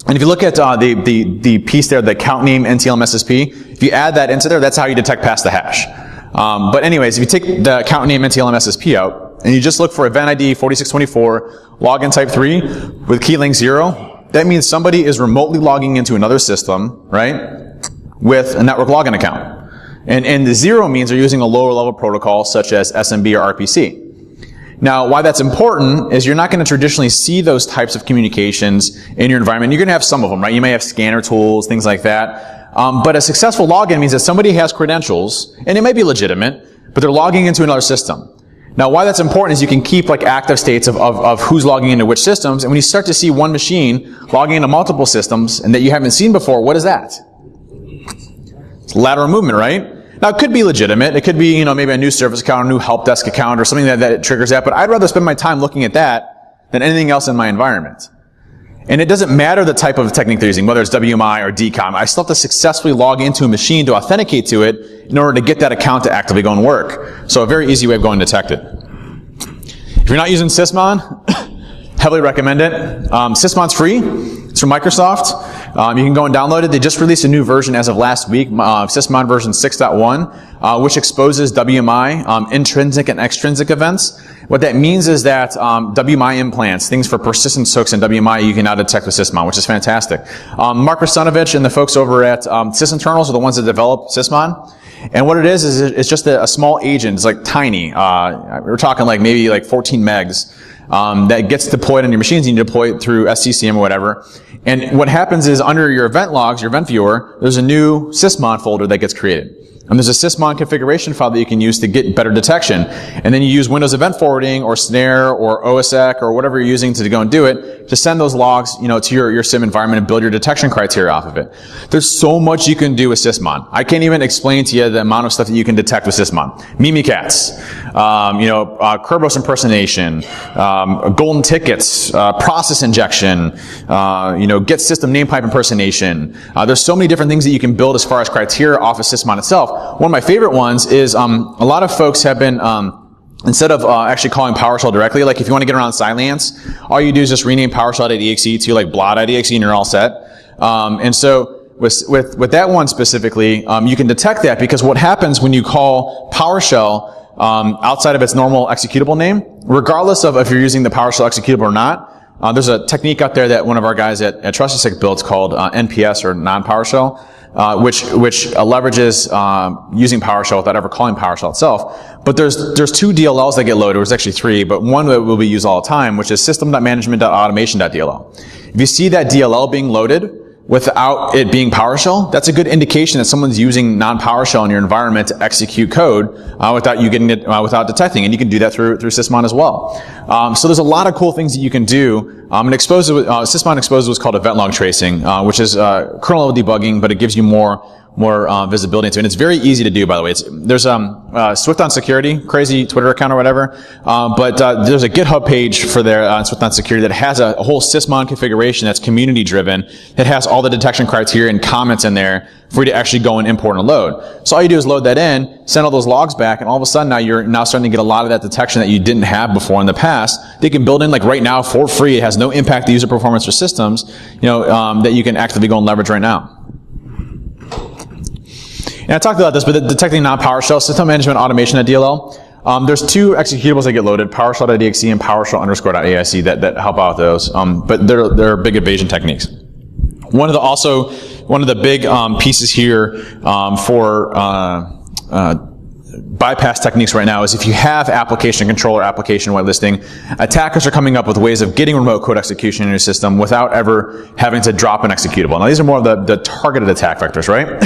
And if you look at the piece there, the count name NTLM-SSP, if you add that into there, that's how you detect past the hash. But anyways, if you take the count name NTLM-SSP out, and you just look for event ID 4624, login type 3, with key link 0, that means somebody is remotely logging into another system, right, with a network login account. And the 0 means they're using a lower level protocol such as SMB or RPC. Now, why that's important is you're not going to traditionally see those types of communications in your environment. You're going to have some of them, right? You may have scanner tools, things like that. But a successful login means that somebody has credentials, and it may be legitimate, but they're logging into another system. Now, why that's important is you can keep active states of who's logging into which systems, and when you start to see one machine logging into multiple systems and that you haven't seen before, what is that? It's lateral movement, right? Now, it could be legitimate. It could be, maybe a new service account, a new help desk account, or something that triggers that. But I'd rather spend my time looking at that than anything else in my environment. And it doesn't matter the type of technique they're using, whether it's WMI or DCOM. I still have to successfully log into a machine to authenticate to it in order to get that account to actively go and work. So a very easy way of going to detect it. If you're not using Sysmon, heavily recommend it. Sysmon's free. It's from Microsoft. You can go and download it. They just released a new version as of last week, Sysmon version 6.1, which exposes WMI, intrinsic and extrinsic events. What that means is that WMI implants, things for persistence hooks and WMI, you can now detect with Sysmon, which is fantastic. Mark Rustanovich and the folks over at SysInternals are the ones that develop Sysmon. And what it is it's just a small agent. It's tiny. We're talking maybe 14 megs. That gets deployed on your machines, and you deploy it through SCCM or whatever. And what happens is under your event logs, your event viewer, there's a new Sysmon folder that gets created. And there's a Sysmon configuration file that you can use to get better detection. And then you use Windows Event Forwarding or Snare or OSEC or whatever you're using to go and do it to send those logs, to your SIM environment and build your detection criteria off of it. There's so much you can do with Sysmon. I can't even explain to you the amount of stuff that you can detect with Sysmon. Mimikatz, Kerberos impersonation, golden tickets, process injection, get system name pipe impersonation. There's so many different things that you can build as far as criteria off of Sysmon itself. One of my favorite ones is a lot of folks have been instead of actually calling PowerShell directly, if you want to get around Cylance, all you do is just rename PowerShell.exe to blot.exe and you're all set. And so with that one specifically, you can detect that because what happens when you call PowerShell outside of its normal executable name, regardless of if you're using the PowerShell executable or not, There's a technique out there that one of our guys at TrustedSec built called NPS, or non-PowerShell, which leverages using PowerShell without ever calling PowerShell itself. But there's 2 DLLs that get loaded. There's actually 3, but one that will be used all the time, which is system.management.automation.dll. If you see that DLL being loaded without it being PowerShell, that's a good indication that someone's using non-PowerShell in your environment to execute code without you getting it, without detecting. And you can do that through Sysmon as well. So there's a lot of cool things that you can do. And Sysmon Exposed was called event log tracing, which is kernel level debugging, but it gives you more visibility into it. And it's very easy to do, by the way. There's Swift on Security, crazy Twitter account or whatever, but there's a GitHub page for their Swift on Security that has a whole Sysmon configuration that's community driven. That has all the detection criteria and comments in there for you to actually go and import and load. So all you do is load that in, send all those logs back, and all of a sudden now you're starting to get a lot of that detection that you didn't have before in the past. They can build in, like right now, for free. It has no impact to user performance or systems, that you can actively go and leverage right now. And I talked about this, but detecting non-PowerShell, system management automation at DLL. There's 2 executables that get loaded, PowerShell.exe and PowerShell_.aic that help out with those. But they're big evasion techniques. One of the big pieces here for bypass techniques right now is if you have application control or application whitelisting, attackers are coming up with ways of getting remote code execution in your system without ever having to drop an executable. Now these are more of the targeted attack vectors, right?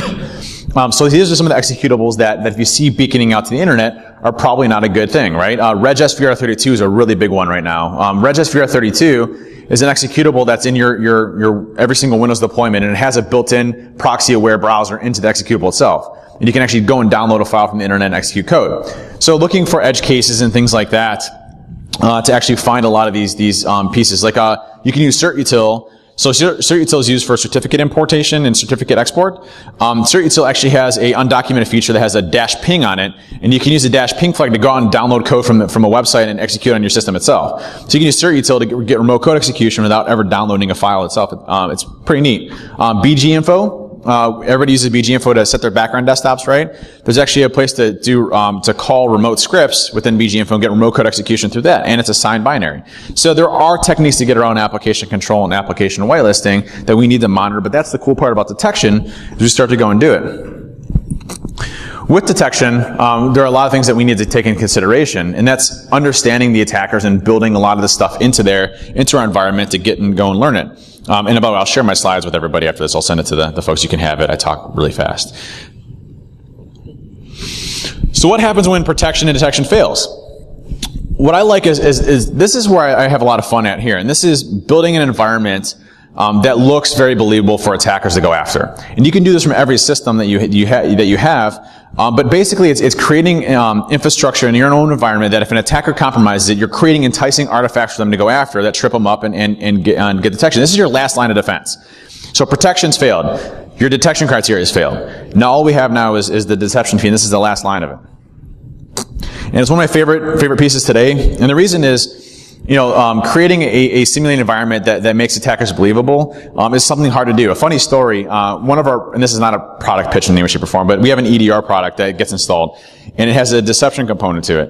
So these are some of the executables that if you see beaconing out to the internet are probably not a good thing, right? Regis VR32 is a really big one right now. Regis VR32 is an executable that's in your every single Windows deployment, and it has a built-in proxy-aware browser into the executable itself. And you can actually go and download a file from the internet and execute code. So looking for edge cases and things like that to actually find a lot of these pieces. Like you can use certutil. So certutil is used for certificate importation and certificate export. Certutil actually has a undocumented feature that has a -ping on it, and you can use a -ping flag to go out and download code from a website and execute on your system itself. So you can use certutil to get remote code execution without ever downloading a file itself. It's pretty neat. BGInfo. Everybody uses BGInfo to set their background desktops, right? There's actually a place to call remote scripts within BGInfo and get remote code execution through that, and it's a signed binary. So there are techniques to get around application control and application whitelisting that we need to monitor, but that's the cool part about detection, is we start to go and do it. With detection, there are a lot of things that we need to take into consideration, and that's understanding the attackers and building a lot of the stuff into our environment to get and go and learn it. And I'll share my slides with everybody after this. I'll send it to the folks. You can have it. I talk really fast. So what happens when protection and detection fails? What I like is this is where I have a lot of fun at here, and this is building an environment that looks very believable for attackers to go after. And you can do this from every system that you have. But basically, it's creating infrastructure in your own environment that if an attacker compromises it, you're creating enticing artifacts for them to go after that trip them up and get detection. This is your last line of defense. So protection's failed. Your detection criteria has failed. Now all we have now is the deception fee, and this is the last line of it. And it's one of my favorite pieces today. And the reason is, creating a simulated environment that makes attackers believable is something hard to do. A funny story, and this is not a product pitch in any way, shape, or form, but we have an EDR product that gets installed, and it has a deception component to it.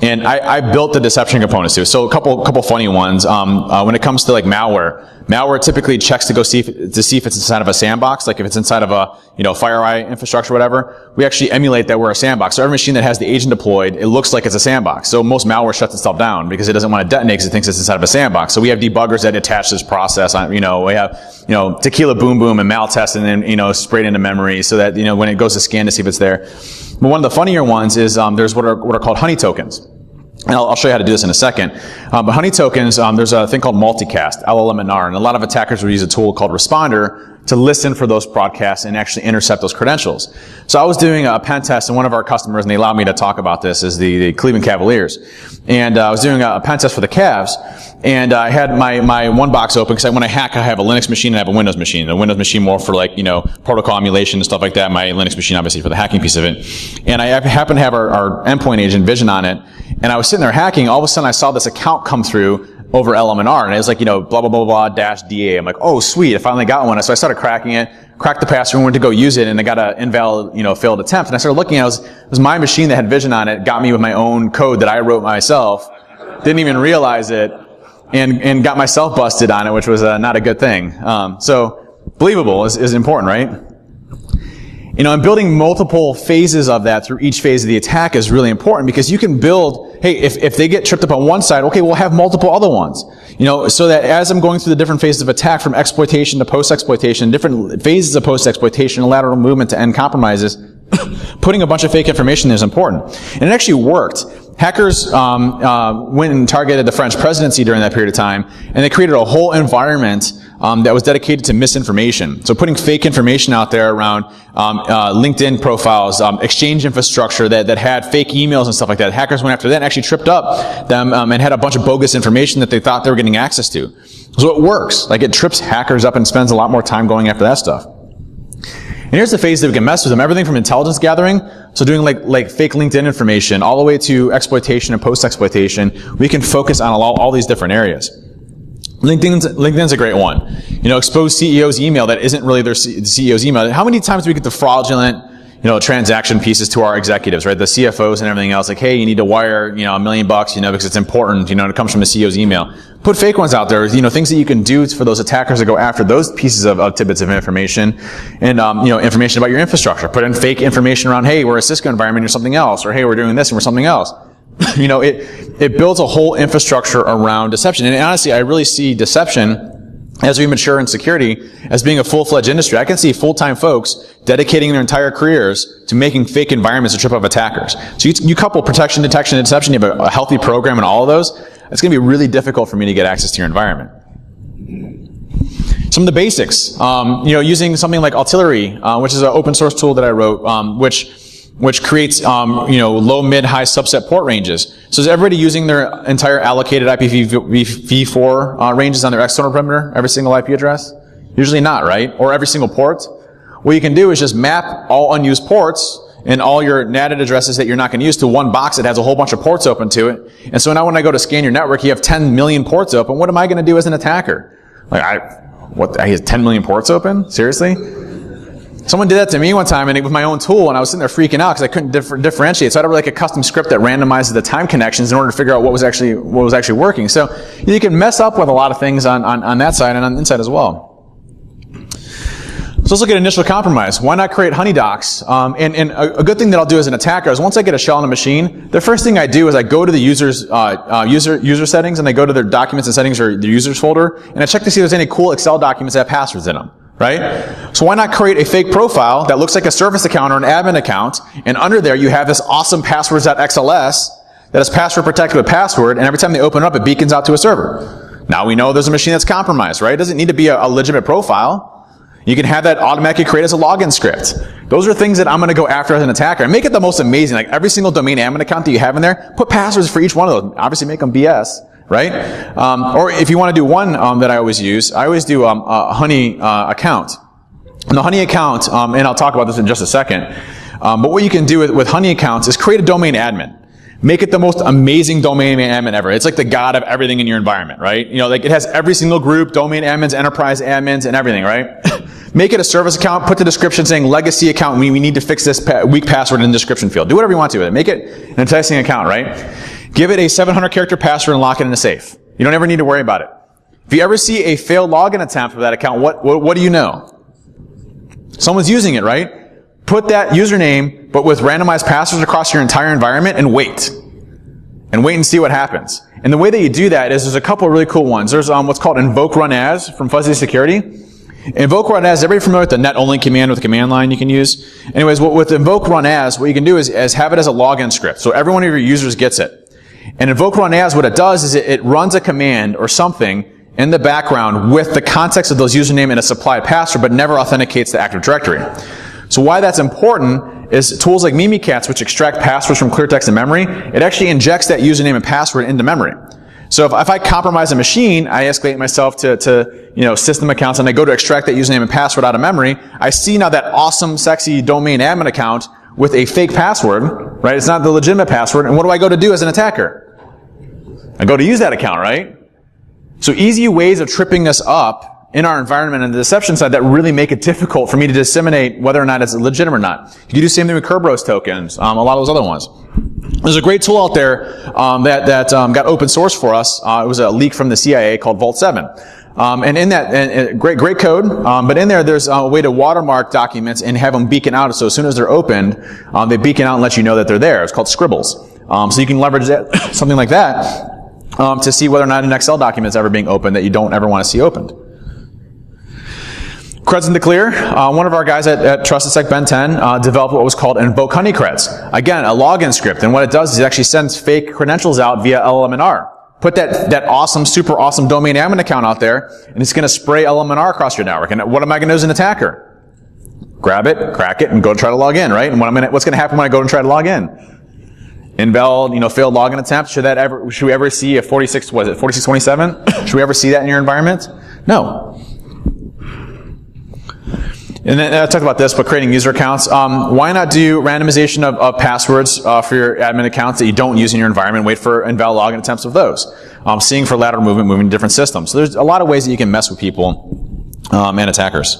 And I built the deception components to it. So a couple funny ones. When it comes to like malware typically checks to see if it's inside of a sandbox. Like if it's inside of a FireEye infrastructure, whatever. We actually emulate that we're a sandbox. So every machine that has the agent deployed, it looks like it's a sandbox. So most malware shuts itself down because it doesn't want to detonate because it thinks it's inside of a sandbox. So we have debuggers that attach this process on. We have tequila boom boom and maltest and then sprayed into memory so that when it goes to scan to see if it's there. But one of the funnier ones is there's what are called honey tokens. And I'll show you how to do this in a second. But honey tokens, there's a thing called multicast, LLMNR, and a lot of attackers will use a tool called Responder to listen for those broadcasts and actually intercept those credentials. So I was doing a pen test, and one of our customers, and they allowed me to talk about this, is the Cleveland Cavaliers. And I was doing a pen test for the Cavs, and I had my one box open, because when I hack, I have a Linux machine and I have a Windows machine. The Windows machine more for protocol emulation and stuff like that. My Linux machine obviously for the hacking piece of it. And I happen to have our endpoint agent Vision on it, and I was sitting there hacking. All of a sudden I saw this account come through over LMNR, and it was like, blah, blah, blah, blah, -DA. I'm like, oh, sweet, I finally got one. So I started cracking it, cracked the password, went to go use it, and I got an invalid, failed attempt. And I started looking at it. It was my machine that had Vision on it, got me with my own code that I wrote myself. Didn't even realize it. and got myself busted on it, which was not a good thing. So believable is important, right? And building multiple phases of that through each phase of the attack is really important, because you can build, hey, if they get tripped up on one side, okay, we'll have multiple other ones. So that as I'm going through the different phases of attack, from exploitation to post-exploitation, different phases of post-exploitation, lateral movement to end compromises, putting a bunch of fake information there is important. And it actually worked. Hackers went and targeted the French presidency during that period of time, and they created a whole environment that was dedicated to misinformation. So putting fake information out there around LinkedIn profiles, exchange infrastructure that had fake emails and stuff like that. Hackers went after that and actually tripped up them and had a bunch of bogus information that they thought they were getting access to. So it works. Like, it trips hackers up and spends a lot more time going after that stuff. And here's the phase that we can mess with them. Everything from intelligence gathering, so doing like fake LinkedIn information, all the way to exploitation and post-exploitation. We can focus on all these different areas. LinkedIn's a great one. Expose CEO's email that isn't really the CEO's email. How many times do we get the fraudulent, transaction pieces to our executives, right? The CFOs and everything else. Like, hey, you need to wire, $1 million, because it's important, it comes from the CEO's email. Put fake ones out there, things that you can do for those attackers to go after those pieces of tidbits of information, and, information about your infrastructure. Put in fake information around, hey, we're a Cisco environment, you're something else, or hey, we're doing this and we're something else. It builds a whole infrastructure around deception. And honestly, I really see deception, as we mature in security, as being a full-fledged industry. I can see full-time folks dedicating their entire careers to making fake environments to trip up attackers. So you couple protection, detection, and deception, you have a healthy program in all of those, it's going to be really difficult for me to get access to your environment. Some of the basics, using something like Artillery, which is an open source tool that I wrote, which creates, low, mid, high subset port ranges. So is everybody using their entire allocated IPv4 ranges on their external perimeter, every single IP address? Usually not, right? Or every single port? What you can do is just map all unused ports and all your NATed addresses that you're not going to use to one box that has a whole bunch of ports open to it. And so now when I go to scan your network, you have 10 million ports open. What am I going to do as an attacker? I have 10 million ports open? Seriously? Someone did that to me one time, and with my own tool, and I was sitting there freaking out because I couldn't differentiate. So I had a custom script that randomizes the time connections in order to figure out what was actually working. So you can mess up with a lot of things on that side and on the inside as well. So let's look at initial compromise. Why not create honeydocs? And a good thing that I'll do as an attacker is once I get a shell on a machine, the first thing I do is I go to the user settings, and I go to their documents and settings or their users folder, and I check to see if there's any cool Excel documents that have passwords in them. Right? So why not create a fake profile that looks like a service account or an admin account, and under there you have this awesome passwords.xls that is password protected with password, and every time they open it up, it beacons out to a server. Now we know there's a machine that's compromised, right? It doesn't need to be a legitimate profile. You can have that automatically create as a login script. Those are things that I'm going to go after as an attacker. And make it the most amazing. Like every single domain admin account that you have in there, put passwords for each one of those. Obviously make them BS. Right? Or if you want to do one that I always do a Honey account. And the Honey account, and I'll talk about this in just a second, but what you can do with Honey accounts is create a domain admin. Make it the most amazing domain admin ever. It's like the god of everything in your environment, right? Like it has every single group, domain admins, enterprise admins, and everything, right? Make it a service account, put the description saying legacy account, we need to fix this weak password in the description field. Do whatever you want to with it. Make it an enticing account, right? Give it a 700-character password and lock it in a safe. You don't ever need to worry about it. If you ever see a failed login attempt for that account, what do you know? Someone's using it, right? Put that username, but with randomized passwords across your entire environment, and wait. And wait and see what happens. And the way that you do that is there's a couple of really cool ones. There's what's called invoke run as from Fuzzy Security. Invoke run as, everybody familiar with the net only command with the command line you can use? Anyways, with invoke run as, what you can do is have it as a login script. So every one of your users gets it. And invoke run as, what it does is it runs a command or something in the background with the context of those username and a supplied password, but never authenticates the Active Directory. So why that's important is tools like Mimikatz, which extract passwords from clear text and memory, it actually injects that username and password into memory. So if I compromise a machine, I escalate myself to system accounts, and I go to extract that username and password out of memory, I see now that awesome, sexy domain admin account with a fake password, right? It's not the legitimate password. And what do I go to do as an attacker? I go to use that account, right? So easy ways of tripping us up in our environment on the deception side that really make it difficult for me to disseminate whether or not it's legit or not. You can do the same thing with Kerberos tokens, a lot of those other ones. There's a great tool out there that got open source for us. It was a leak from the CIA called Vault 7. And in that, great code, but in there's a way to watermark documents and have them beacon out. So as soon as they're opened, they beacon out and let you know that they're there. It's called scribbles. So you can leverage that, something like that, to see whether or not an Excel document is ever being opened that you don't ever want to see opened. Creds in the clear. One of our guys at TrustedSec Ben 10 developed what was called invoke honey creds. Again, a login script. And what it does is it actually sends fake credentials out via LLMNR. Put that awesome, super awesome domain admin account out there, and it's going to spray LLMNR across your network. And what am I going to do as an attacker? Grab it, crack it, and go try to log in, right? And what's going to happen when I go and try to log in? Invalid, failed login attempt. Should we ever see a 4627? Should we ever see that in your environment? No. And then I talked about this, but creating user accounts. Why not do randomization of passwords for your admin accounts that you don't use in your environment? Wait for invalid login attempts of those. Seeing for lateral movement, moving to different systems. So there's a lot of ways that you can mess with people and attackers.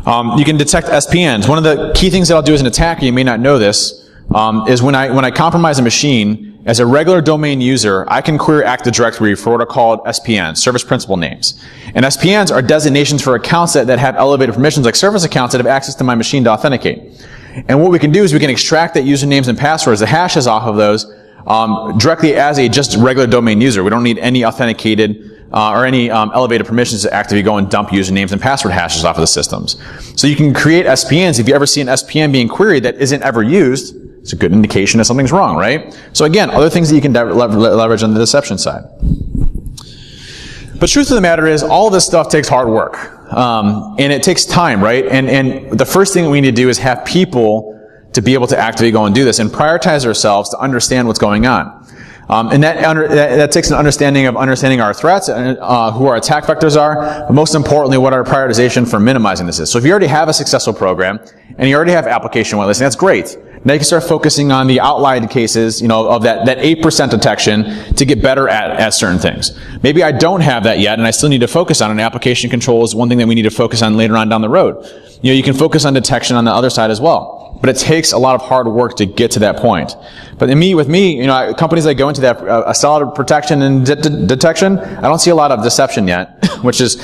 You can detect SPNs. One of the key things that I'll do as an attacker, you may not know this, is when I compromise a machine, as a regular domain user, I can query Active Directory for what are called SPNs, service principal names. And SPNs are designations for accounts that have elevated permissions, like service accounts that have access to my machine to authenticate. And what we can do is we can extract that usernames and passwords, the hashes off of those, directly as a just regular domain user. We don't need any authenticated or any elevated permissions to actively go and dump usernames and password hashes off of the systems. So you can create SPNs. If you ever see an SPN being queried that isn't ever used, it's a good indication that something's wrong, right? So again, other things that you can leverage on the deception side. But truth of the matter is, all of this stuff takes hard work. And it takes time, right? And the first thing that we need to do is have people to be able to actively go and do this and prioritize ourselves to understand what's going on. And that takes an understanding of understanding our threats, and who our attack vectors are, but most importantly, what our prioritization for minimizing this is. So if you already have a successful program, and you already have application whitelisting, that's great. Now you can start focusing on the outlier cases, of that 8% detection to get better at certain things. Maybe I don't have that yet, and I still need to focus on it. Application control is one thing that we need to focus on later on down the road. You can focus on detection on the other side as well. But it takes a lot of hard work to get to that point. But with me, companies that go into that a solid protection and detection, I don't see a lot of deception yet, which is,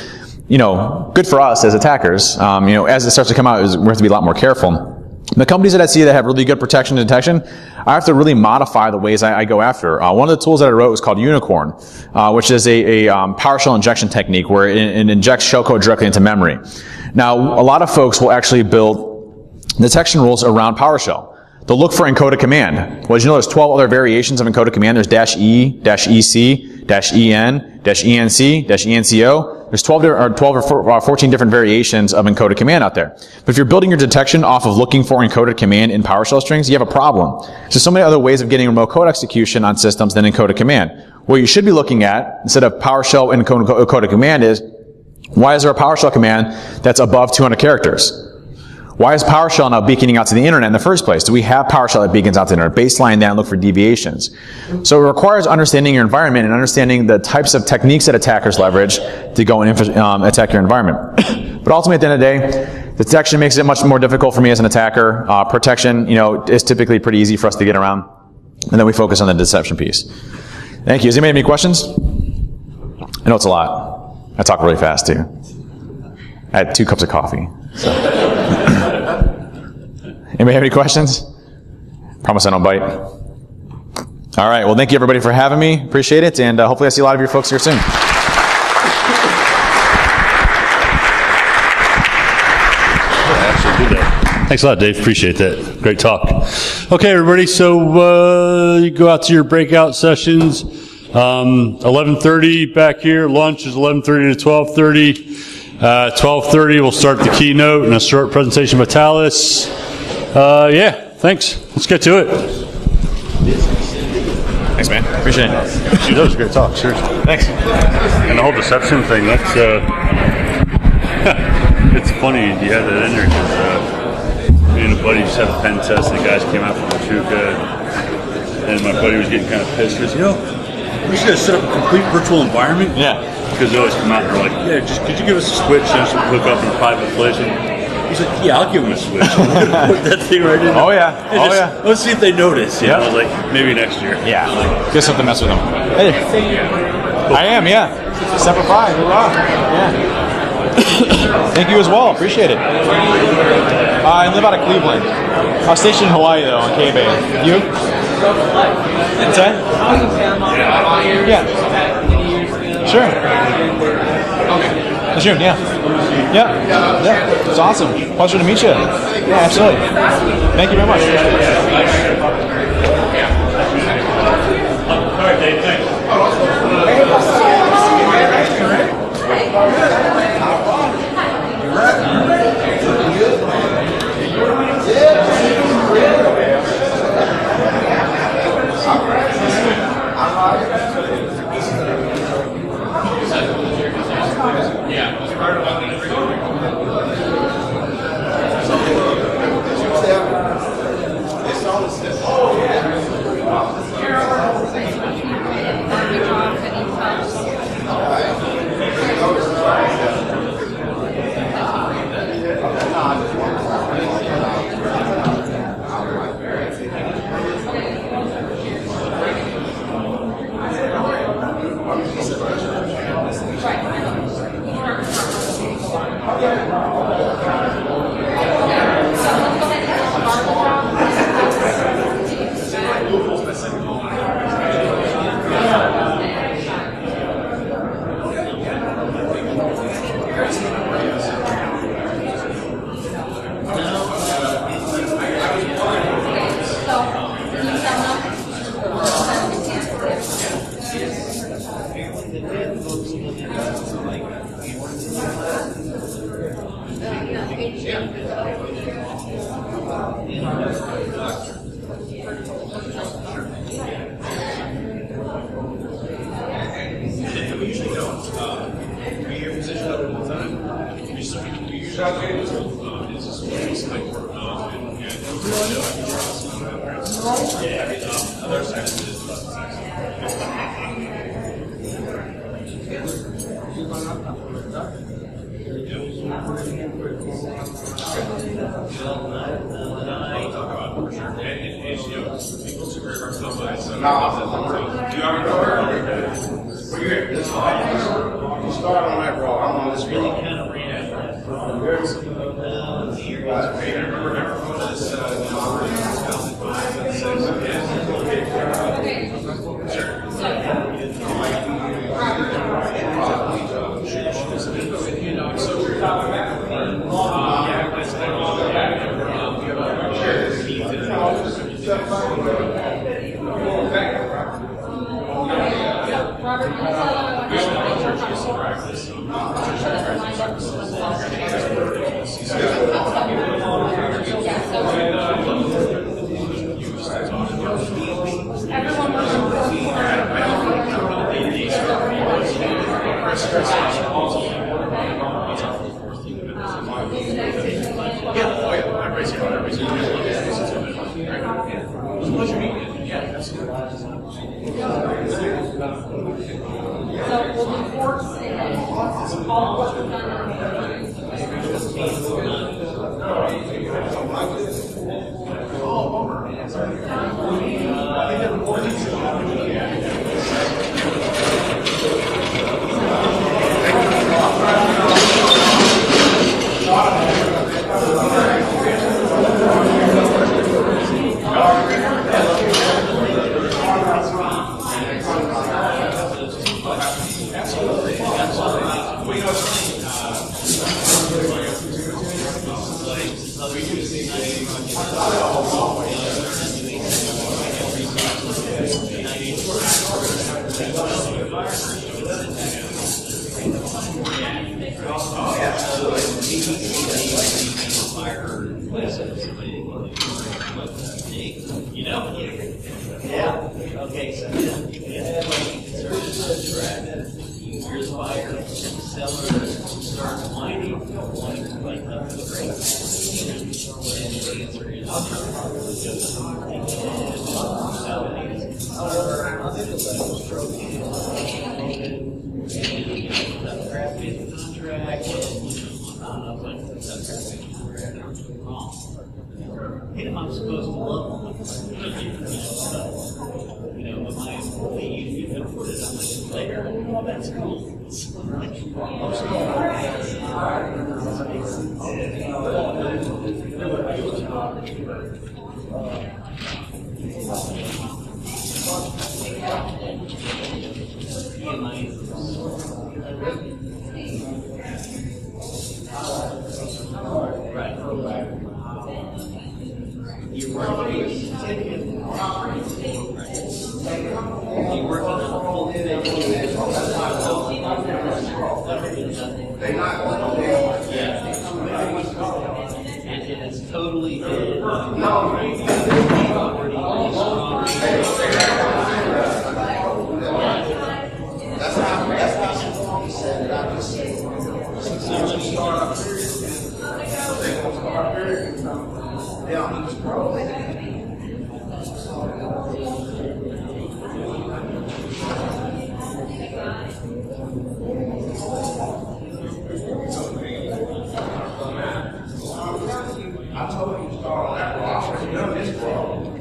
good for us as attackers. As it starts to come out, we have to be a lot more careful. The companies that I see that have really good protection and detection, I have to really modify the ways I go after. One of the tools that I wrote was called Unicorn, which is a PowerShell injection technique where it injects shellcode directly into memory. Now, a lot of folks will actually build detection rules around PowerShell. They'll look for encoded command. Well, as you know, there's 12 other variations of encoded command. There's -E, -EC, -EN, -ENC, -ENCO. There's 12 or 14 different variations of encoded command out there. But if you're building your detection off of looking for encoded command in PowerShell strings, you have a problem. There's so many other ways of getting remote code execution on systems than encoded command. What you should be looking at, instead of PowerShell and encoded command, is why is there a PowerShell command that's above 200 characters? Why is PowerShell not beaconing out to the internet in the first place? Do we have PowerShell that beacons out to the internet? Baseline that and look for deviations. So it requires understanding your environment and understanding the types of techniques that attackers leverage to go and attack your environment. But ultimately, at the end of the day, detection makes it much more difficult for me as an attacker. Protection, is typically pretty easy for us to get around. And then we focus on the deception piece. Thank you. Does anybody have any questions? I know it's a lot. I talk really fast, too. I had 2 cups of coffee. So. Anybody have any questions? Promise I don't bite. All right. Well, thank you, everybody, for having me. Appreciate it. And hopefully I see a lot of your folks here soon. Thanks a lot, Dave. Appreciate that. Great talk. Okay, everybody. So you go out to your breakout sessions. 11:30 back here. Lunch is 11:30 to 12:30. 12:30 we'll start the keynote and a short presentation by Talis. Thanks. Let's get to it. Thanks, man. Appreciate it. Dude, that was a great talk. Seriously. Thanks. And the whole deception thing, that's, it's funny you had that in there because me and a buddy just had a pen test and the guys came out from Pachuca and my buddy was getting kind of pissed because, we should set up a complete virtual environment. Yeah. Because they always come out and they're like, yeah, just could you give us a switch and so we hook up in a private place? And he's like, yeah, I'll give him a switch. I'm gonna put that thing right in. Oh yeah. And Oh just, yeah. Let's see if they notice. You Yeah. know, I was like, maybe next year. Yeah. Just have to mess with them. Hey. I am. Yeah. Semper Fi. Hurrah. Yeah. Thank you as well. Appreciate it. I live out of Cleveland. I was stationed in Hawaii though, on K-Bay. You? What's that? Yeah. Sure. June, yeah. Yeah. It's awesome. Pleasure to meet you. Yeah, absolutely. Thank you very much. All right, Dave, thanks. The answer is If I'm supposed to love them, you know, but my employees, you can put it on my later. Oh, that's cool. It has totally been I told you to start on that rock. You know this problem.